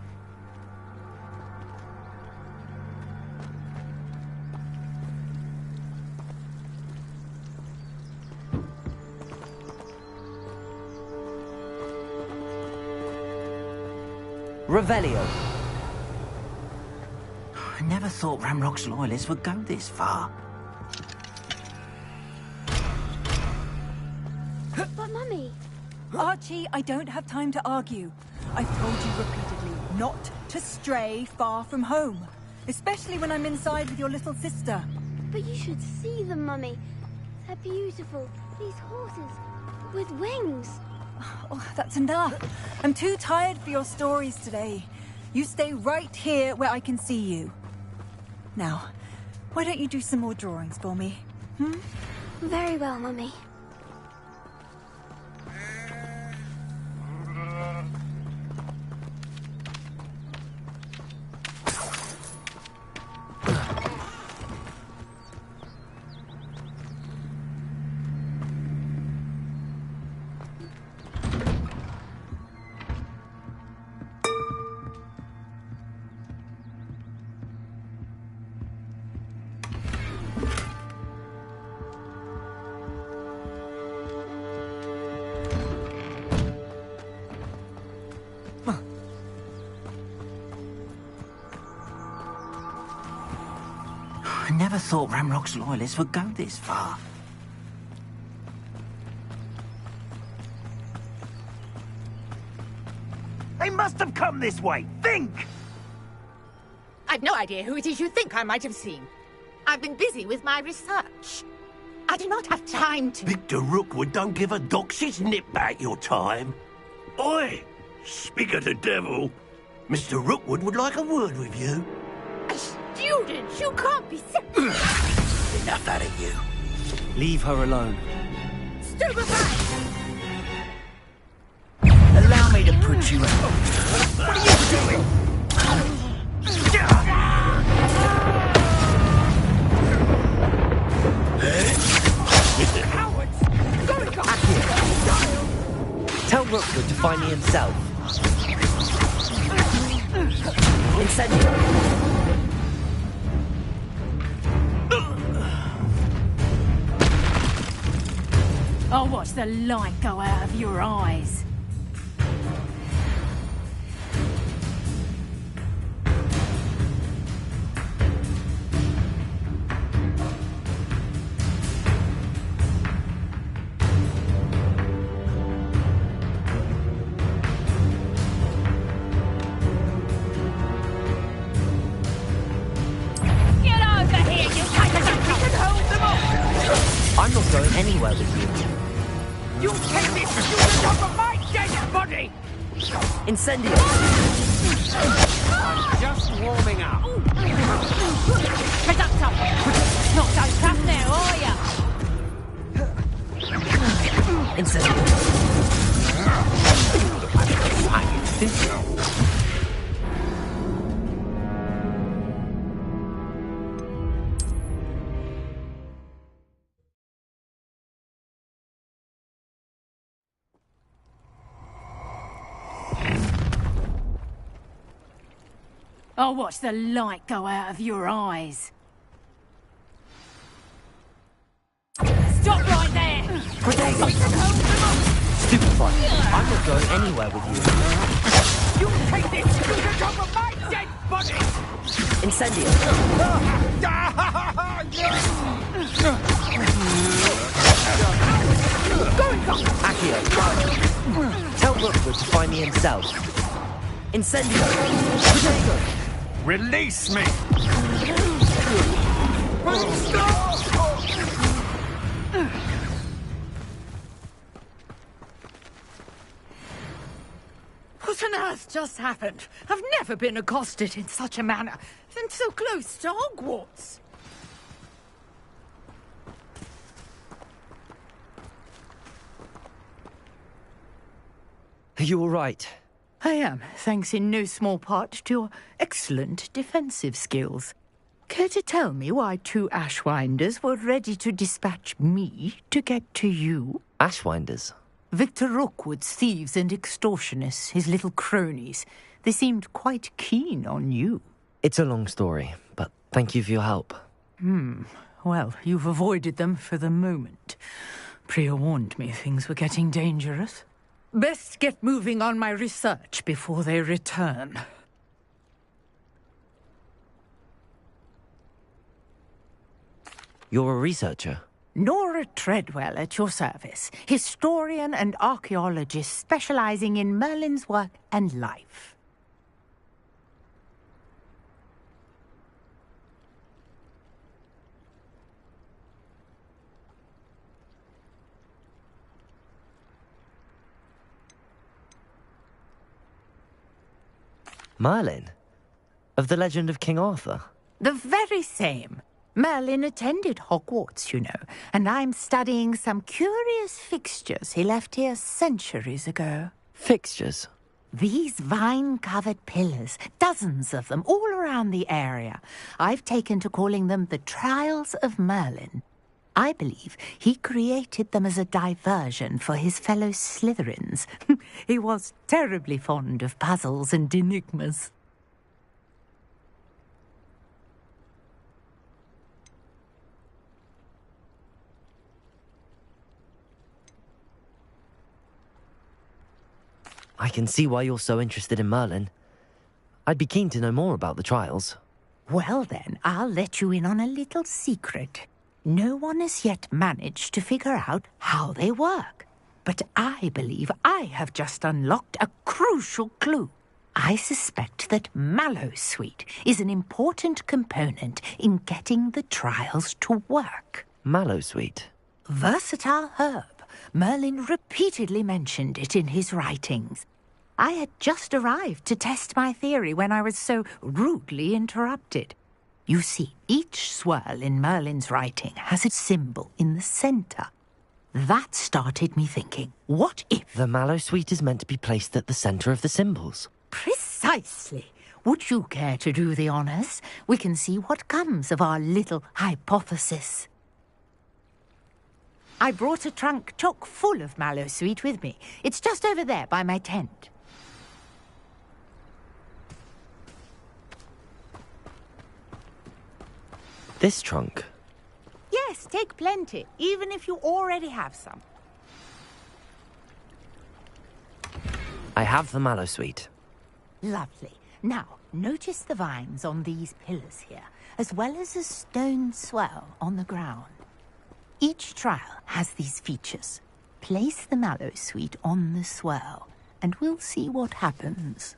Revelio. I never thought Ramrock's loyalists would go this far. But Mummy... Archie, I don't have time to argue. I've told you repeatedly not to stray far from home. Especially when I'm inside with your little sister. But you should see them, Mummy. They're beautiful. These horses with wings. Oh, that's enough. I'm too tired for your stories today. You stay right here where I can see you. Now, why don't you do some more drawings for me? Very well, Mummy. I never thought Ramrock's loyalists would go this far. They must have come this way. Think! I've no idea who it is you think I might have seen. I've been busy with my research. I do not have time to... Victor Rookwood don't give a doxy's nip back your time. Oi! Speak of the devil. Mr. Rookwood would like a word with you. Students, you can't be Enough out of you. Leave her alone. Stupefied! Allow me to put you out. What are you doing? Cowards! Tell Rookwood to find me himself. Incendio. I'll watch the light go out of your eyes. Get over here, you hold them off! I'm not going anywhere with you. You take this to the top of my dead body! Incendio! I'm just warming up. Get up, Tom! Not so tough now, are ya? Incendio! I'll watch the light go out of your eyes. Stop right there! Stupefied. I'm not going anywhere with you. You take this to the top of my dead body! Incendio! Accio! Tell Rookwood to find me himself. Incendio! Release me! on earth just happened? I've never been accosted in such a manner, and so close to Hogwarts. Are you all right? I am, thanks in no small part to your excellent defensive skills. Care to tell me why 2 Ashwinders were ready to dispatch me to get to you? Ashwinders? Victor Rookwood's thieves and extortionists, his little cronies. They seemed quite keen on you. It's a long story, but thank you for your help. Well, you've avoided them for the moment. Priya warned me things were getting dangerous. Best get moving on my research before they return. You're a researcher? Nora Treadwell at your service, historian and archaeologist specializing in Merlin's work and life. Merlin? Of the legend of King Arthur? The very same. Merlin attended Hogwarts, you know, and I'm studying some curious fixtures he left here centuries ago. Fixtures? These vine-covered pillars, dozens of them, all around the area. I've taken to calling them the Trials of Merlin. I believe he created them as a diversion for his fellow Slytherins. He was terribly fond of puzzles and enigmas. I can see why you're so interested in Merlin. I'd be keen to know more about the trials. Well then, I'll let you in on a little secret. No one has yet managed to figure out how they work. But I believe I have just unlocked a crucial clue. I suspect that Mallowsweet is an important component in getting the trials to work. Mallowsweet? Versatile herb. Merlin repeatedly mentioned it in his writings. I had just arrived to test my theory when I was so rudely interrupted. You see, each swirl in Merlin's writing has a symbol in the centre. That started me thinking, what if... The Mallowsweet is meant to be placed at the centre of the symbols. Precisely. Would you care to do the honours? We can see what comes of our little hypothesis. I brought a trunk chock full of Mallowsweet with me. It's just over there by my tent. This trunk? Yes, take plenty, even if you already have some. I have the Mallowsweet. Lovely. Now, notice the vines on these pillars here, as well as a stone swell on the ground. Each trial has these features. Place the Mallowsweet on the swell, and we'll see what happens.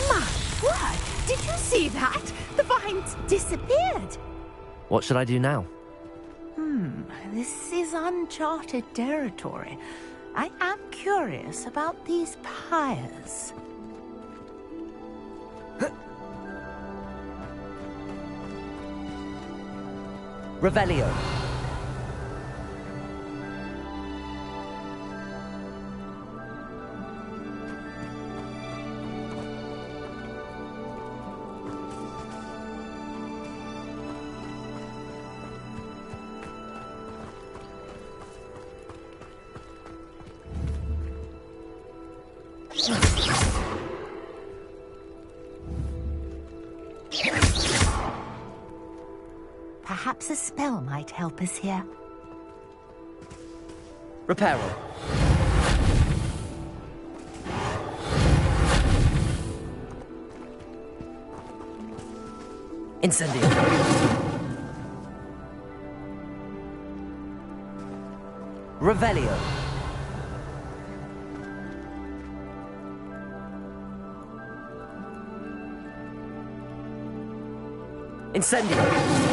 My word! Did you see that? The vines disappeared! What should I do now? This is uncharted territory. I am curious about these pyres. Revelio. Perhaps a spell might help us here. Reparo. Incendio. Revelio. Incendio!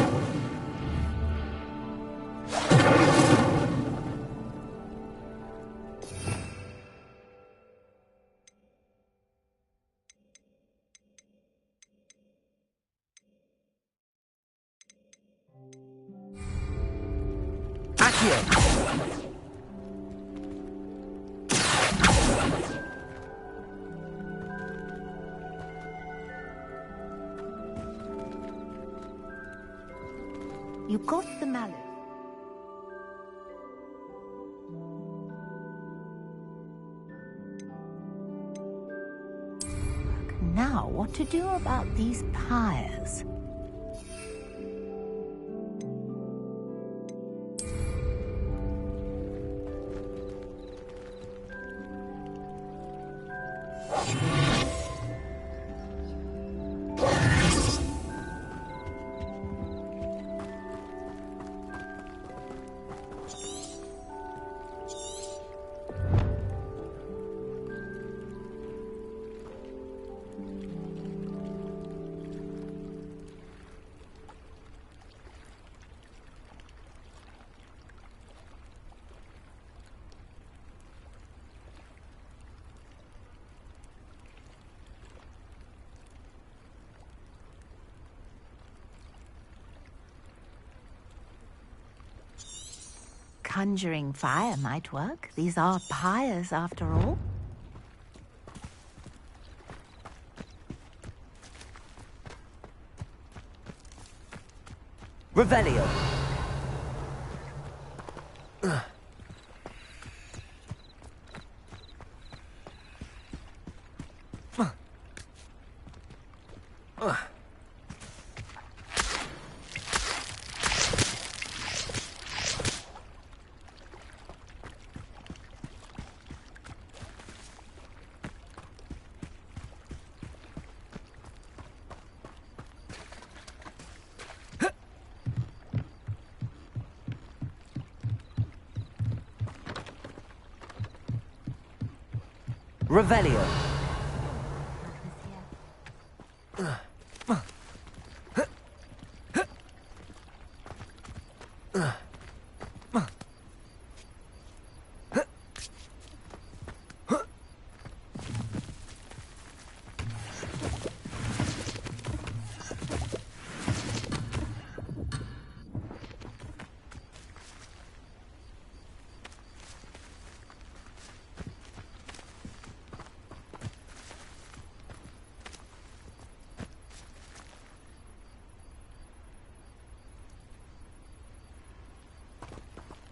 You got the mallet. Now, what to do about these pyres? Conjuring fire might work. These are pyres, after all. Revelio! Revelio.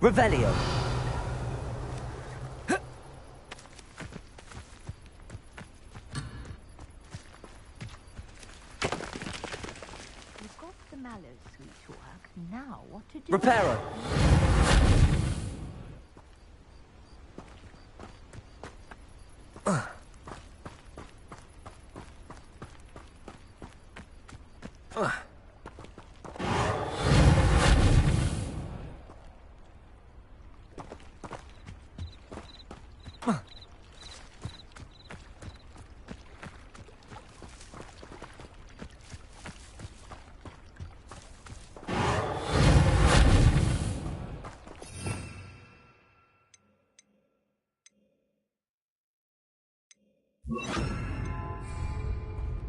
Revelio. You've got the mallow suite to work. Now, what to do? Reparo.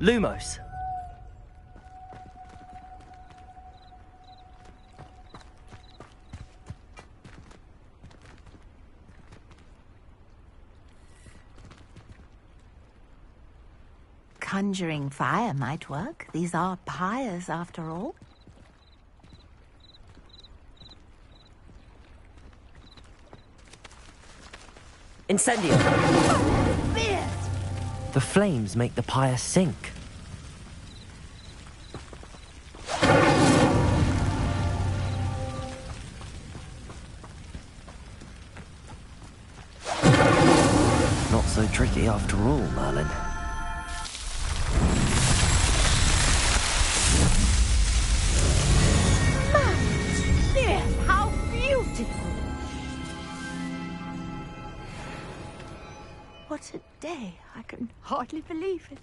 Lumos. Conjuring fire might work. These are pyres, after all. Incendio. The flames make the pyre sink. Not so tricky after all, Merlin. Yes, how beautiful! What a day. I can hardly believe it.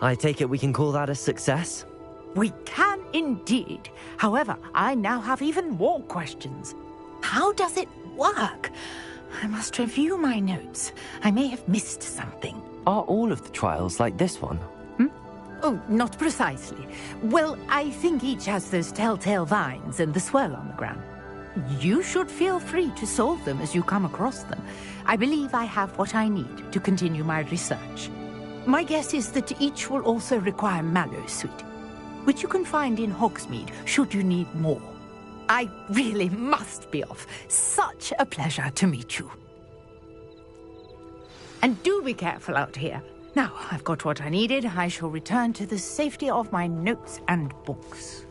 I take it we can call that a success? We can indeed. However, I now have even more questions. How does it work? I must review my notes. I may have missed something. Are all of the trials like this one? Oh, not precisely. Well, I think each has those telltale vines and the swirl on the ground. You should feel free to solve them as you come across them. I believe I have what I need to continue my research. My guess is that each will also require mallow sweet, which you can find in Hogsmeade should you need more. I really must be off. Such a pleasure to meet you. And do be careful out here. Now, I've got what I needed. I shall return to the safety of my notes and books.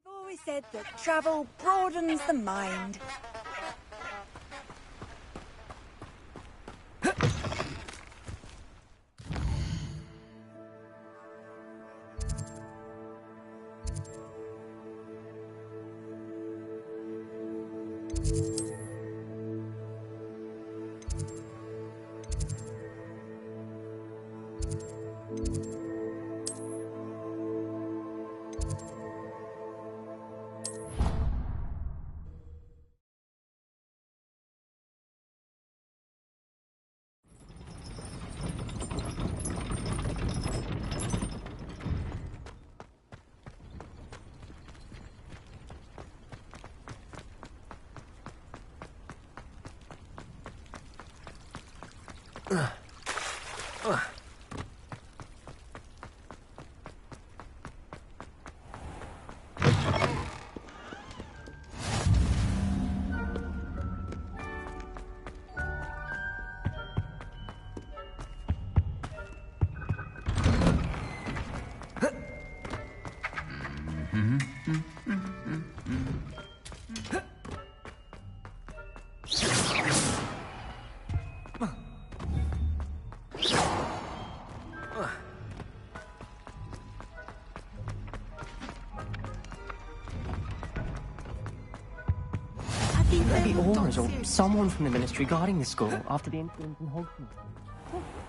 Always said that travel broadens the mind. Maybe Aurors or someone from the Ministry guarding the school after the incident in Hogsmeade.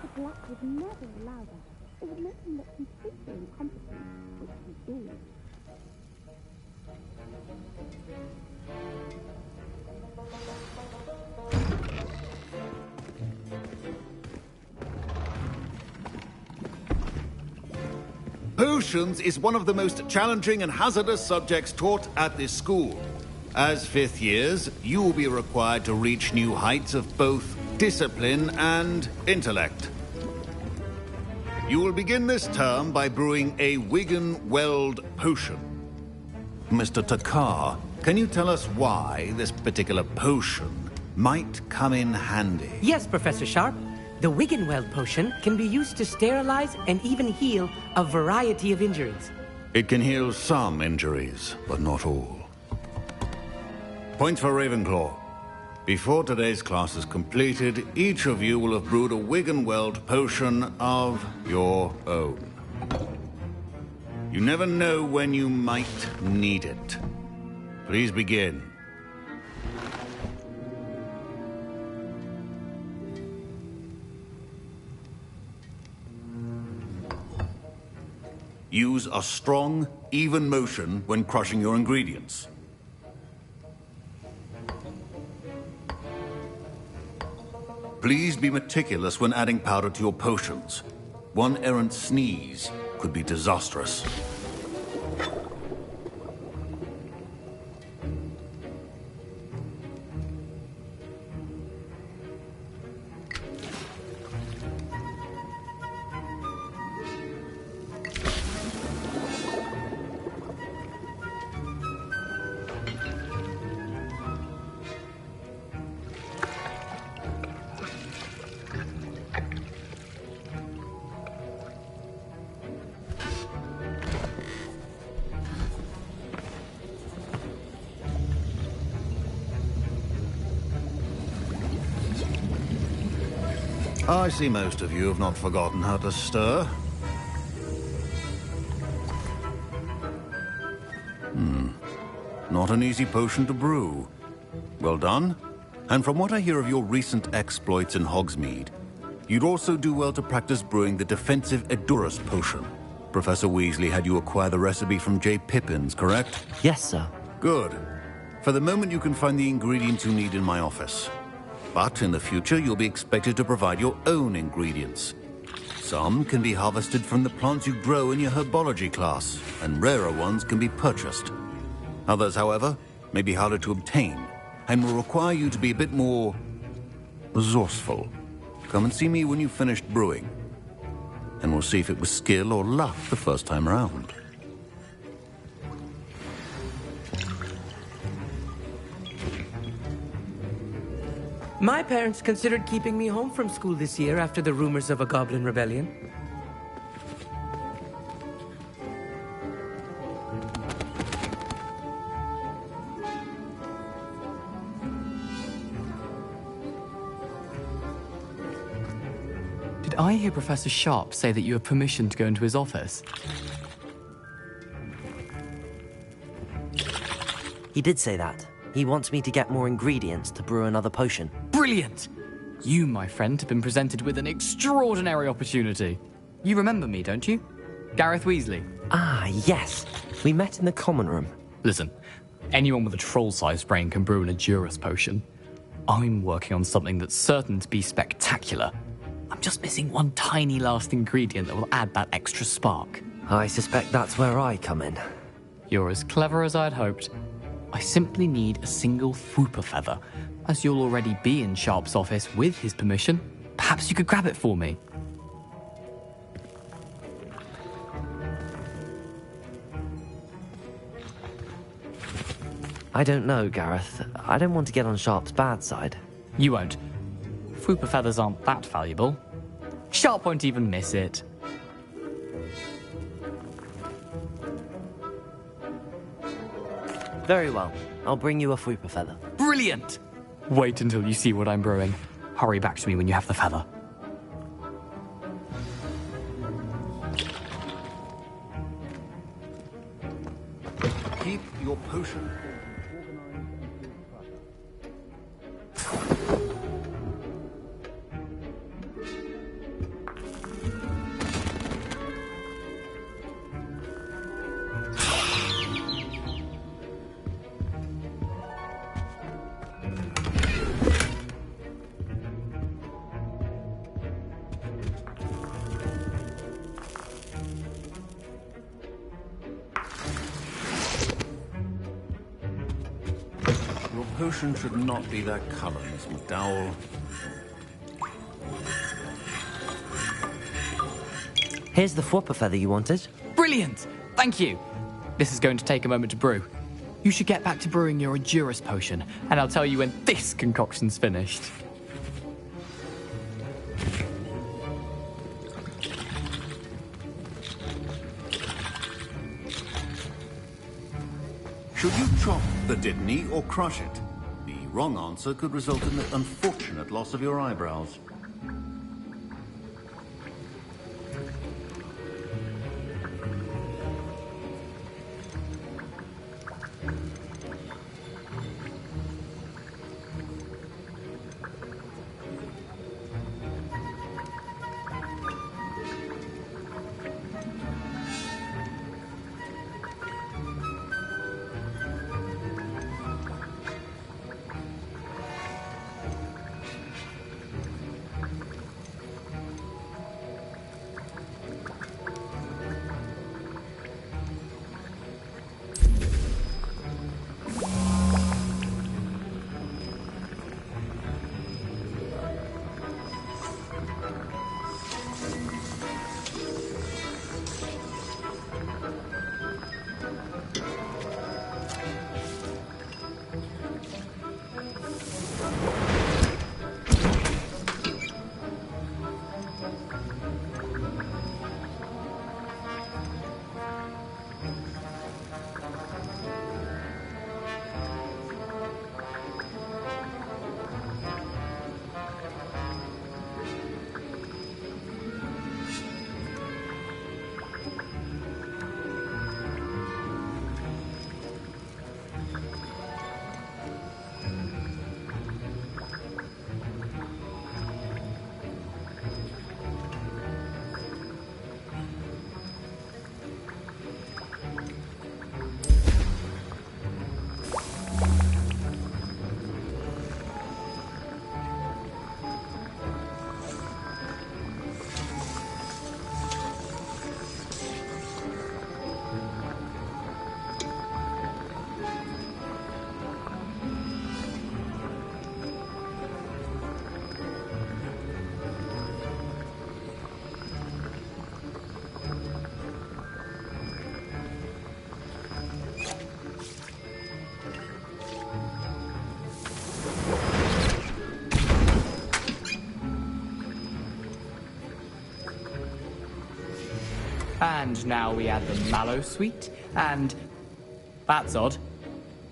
The Black would never allow that. It would make him look completely incompetent, which he is. Potions is one of the most challenging and hazardous subjects taught at this school. As fifth years, you will be required to reach new heights of both discipline and intellect. You will begin this term by brewing a Wigan-Weld potion. Mr. Takar, can you tell us why this particular potion might come in handy? Yes, Professor Sharp. The Wigan-Weld potion can be used to sterilize and even heal a variety of injuries. It can heal some injuries, but not all. Points for Ravenclaw. Before today's class is completed, each of you will have brewed a Wigan-Weld potion of your own. You never know when you might need it. Please begin. Use a strong, even motion when crushing your ingredients. Please be meticulous when adding powder to your potions. One errant sneeze could could be disastrous. I see most of you have not forgotten how to stir. Not an easy potion to brew. Well done. And from what I hear of your recent exploits in Hogsmeade, you'd also do well to practice brewing the defensive Edurus potion. Professor Weasley had you acquire the recipe from J. Pippins, correct? Yes, sir. Good. For the moment, you can find the ingredients you need in my office. But in the future, you'll be expected to provide your own ingredients. Some can be harvested from the plants you grow in your herbology class, and rarer ones can be purchased. Others, however, may be harder to obtain, and will require you to be a bit more resourceful. Come and see me when you've finished brewing, and we'll see if it was skill or luck the first time around. My parents considered keeping me home from school this year after the rumors of a goblin rebellion. Did I hear Professor Sharp say that you have permission to go into his office? He did say that. He wants me to get more ingredients to brew another potion. Brilliant! You, my friend, have been presented with an extraordinary opportunity. You remember me, don't you? Gareth Weasley. Ah, yes. We met in the common room. Listen, anyone with a troll-sized brain can brew an Edurus potion. I'm working on something that's certain to be spectacular. I'm just missing one tiny last ingredient that will add that extra spark. I suspect that's where I come in. You're as clever as I'd hoped. I simply need a single Fwooper feather. As you'll already be in Sharp's office with his permission, perhaps you could grab it for me. I don't know, Gareth. I don't want to get on Sharp's bad side. You won't. Fwooper feathers aren't that valuable. Sharp won't even miss it. Very well. I'll bring you a Fwooper feather. Brilliant! Wait until you see what I'm brewing. Hurry back to me when you have the feather. Keep your potion. Potion should not be that color, Miss McDowell. Here's the Fwooper feather you wanted. Brilliant! Thank you! This is going to take a moment to brew. You should get back to brewing your Edurus potion, and I'll tell you when this concoction's finished. Should you chop the Didney or crush it? The wrong answer could result in the unfortunate loss of your eyebrows. And now we add the mallow sweet, and... That's odd.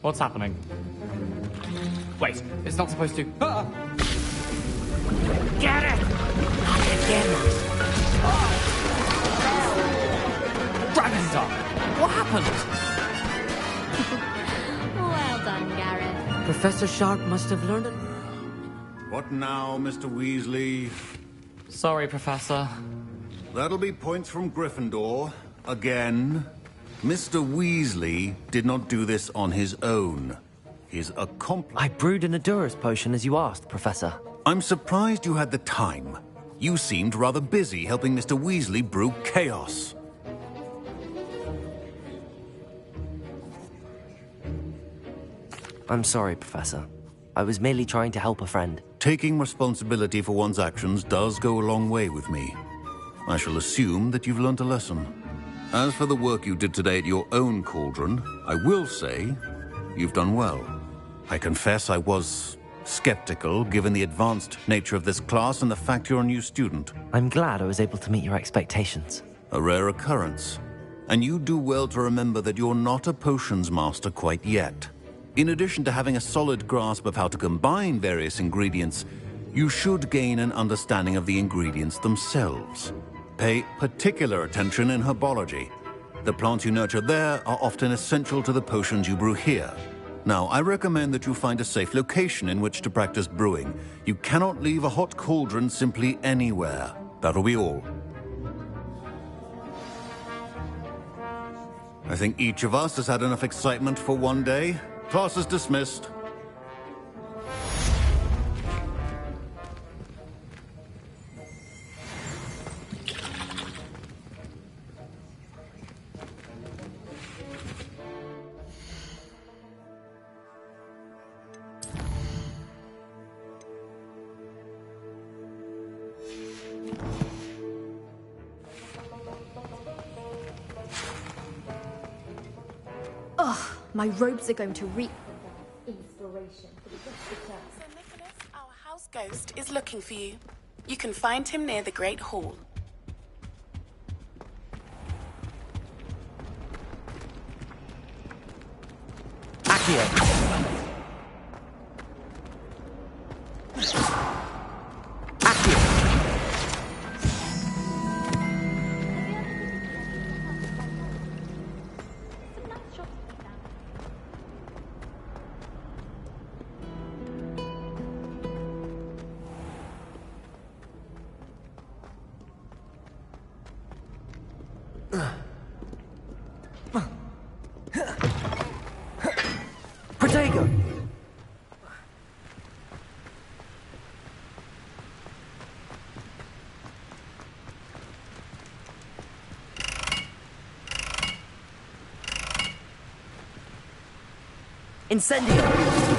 What's happening? Wait, it's not supposed to... Ah! Get it! Dragonstar! What happened? Well done, Gareth. Professor Sharp must have learned it. What now, Mr. Weasley? Sorry, Professor. That'll be points from Gryffindor. Again. Mr. Weasley did not do this on his own. His accomplice... I brewed an Adurus potion as you asked, Professor. I'm surprised you had the time. You seemed rather busy helping Mr. Weasley brew chaos. I'm sorry, Professor. I was merely trying to help a friend. Taking responsibility for one's actions does go a long way with me. I shall assume that you've learnt a lesson. As for the work you did today at your own cauldron, I will say you've done well. I confess I was skeptical, given the advanced nature of this class and the fact you're a new student. I'm glad I was able to meet your expectations. A rare occurrence. And you do well to remember that you're not a potions master quite yet. In addition to having a solid grasp of how to combine various ingredients, you should gain an understanding of the ingredients themselves. Pay particular attention in herbology. The plants you nurture there are often essential to the potions you brew here. Now, I recommend that you find a safe location in which to practice brewing. You cannot leave a hot cauldron simply anywhere. That'll be all. I think each of us has had enough excitement for one day. Class is dismissed. Ugh, my robes are going to reap inspiration for the rest of the term. So, Nicholas, our house ghost is looking for you. You can find him near the Great Hall. Accio! Protego! Incendio!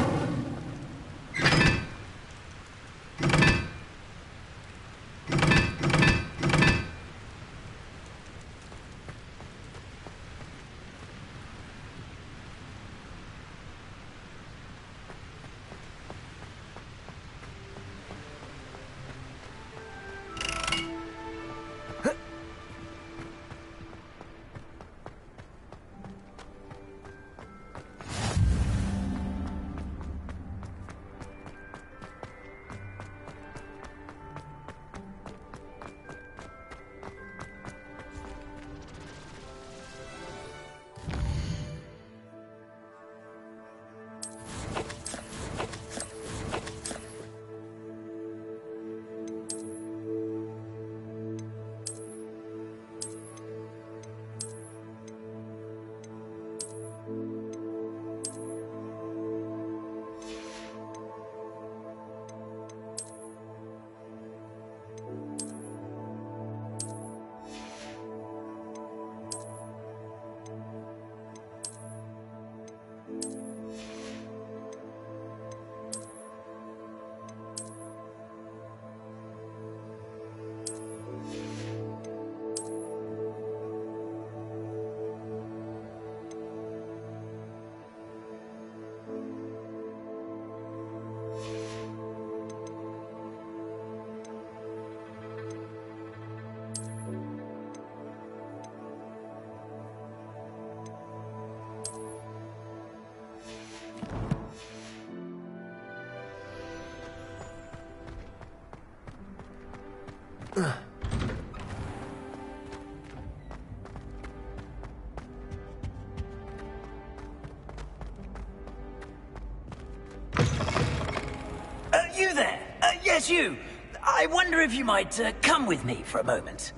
You there? Yes, you. I wonder if you might come with me for a moment.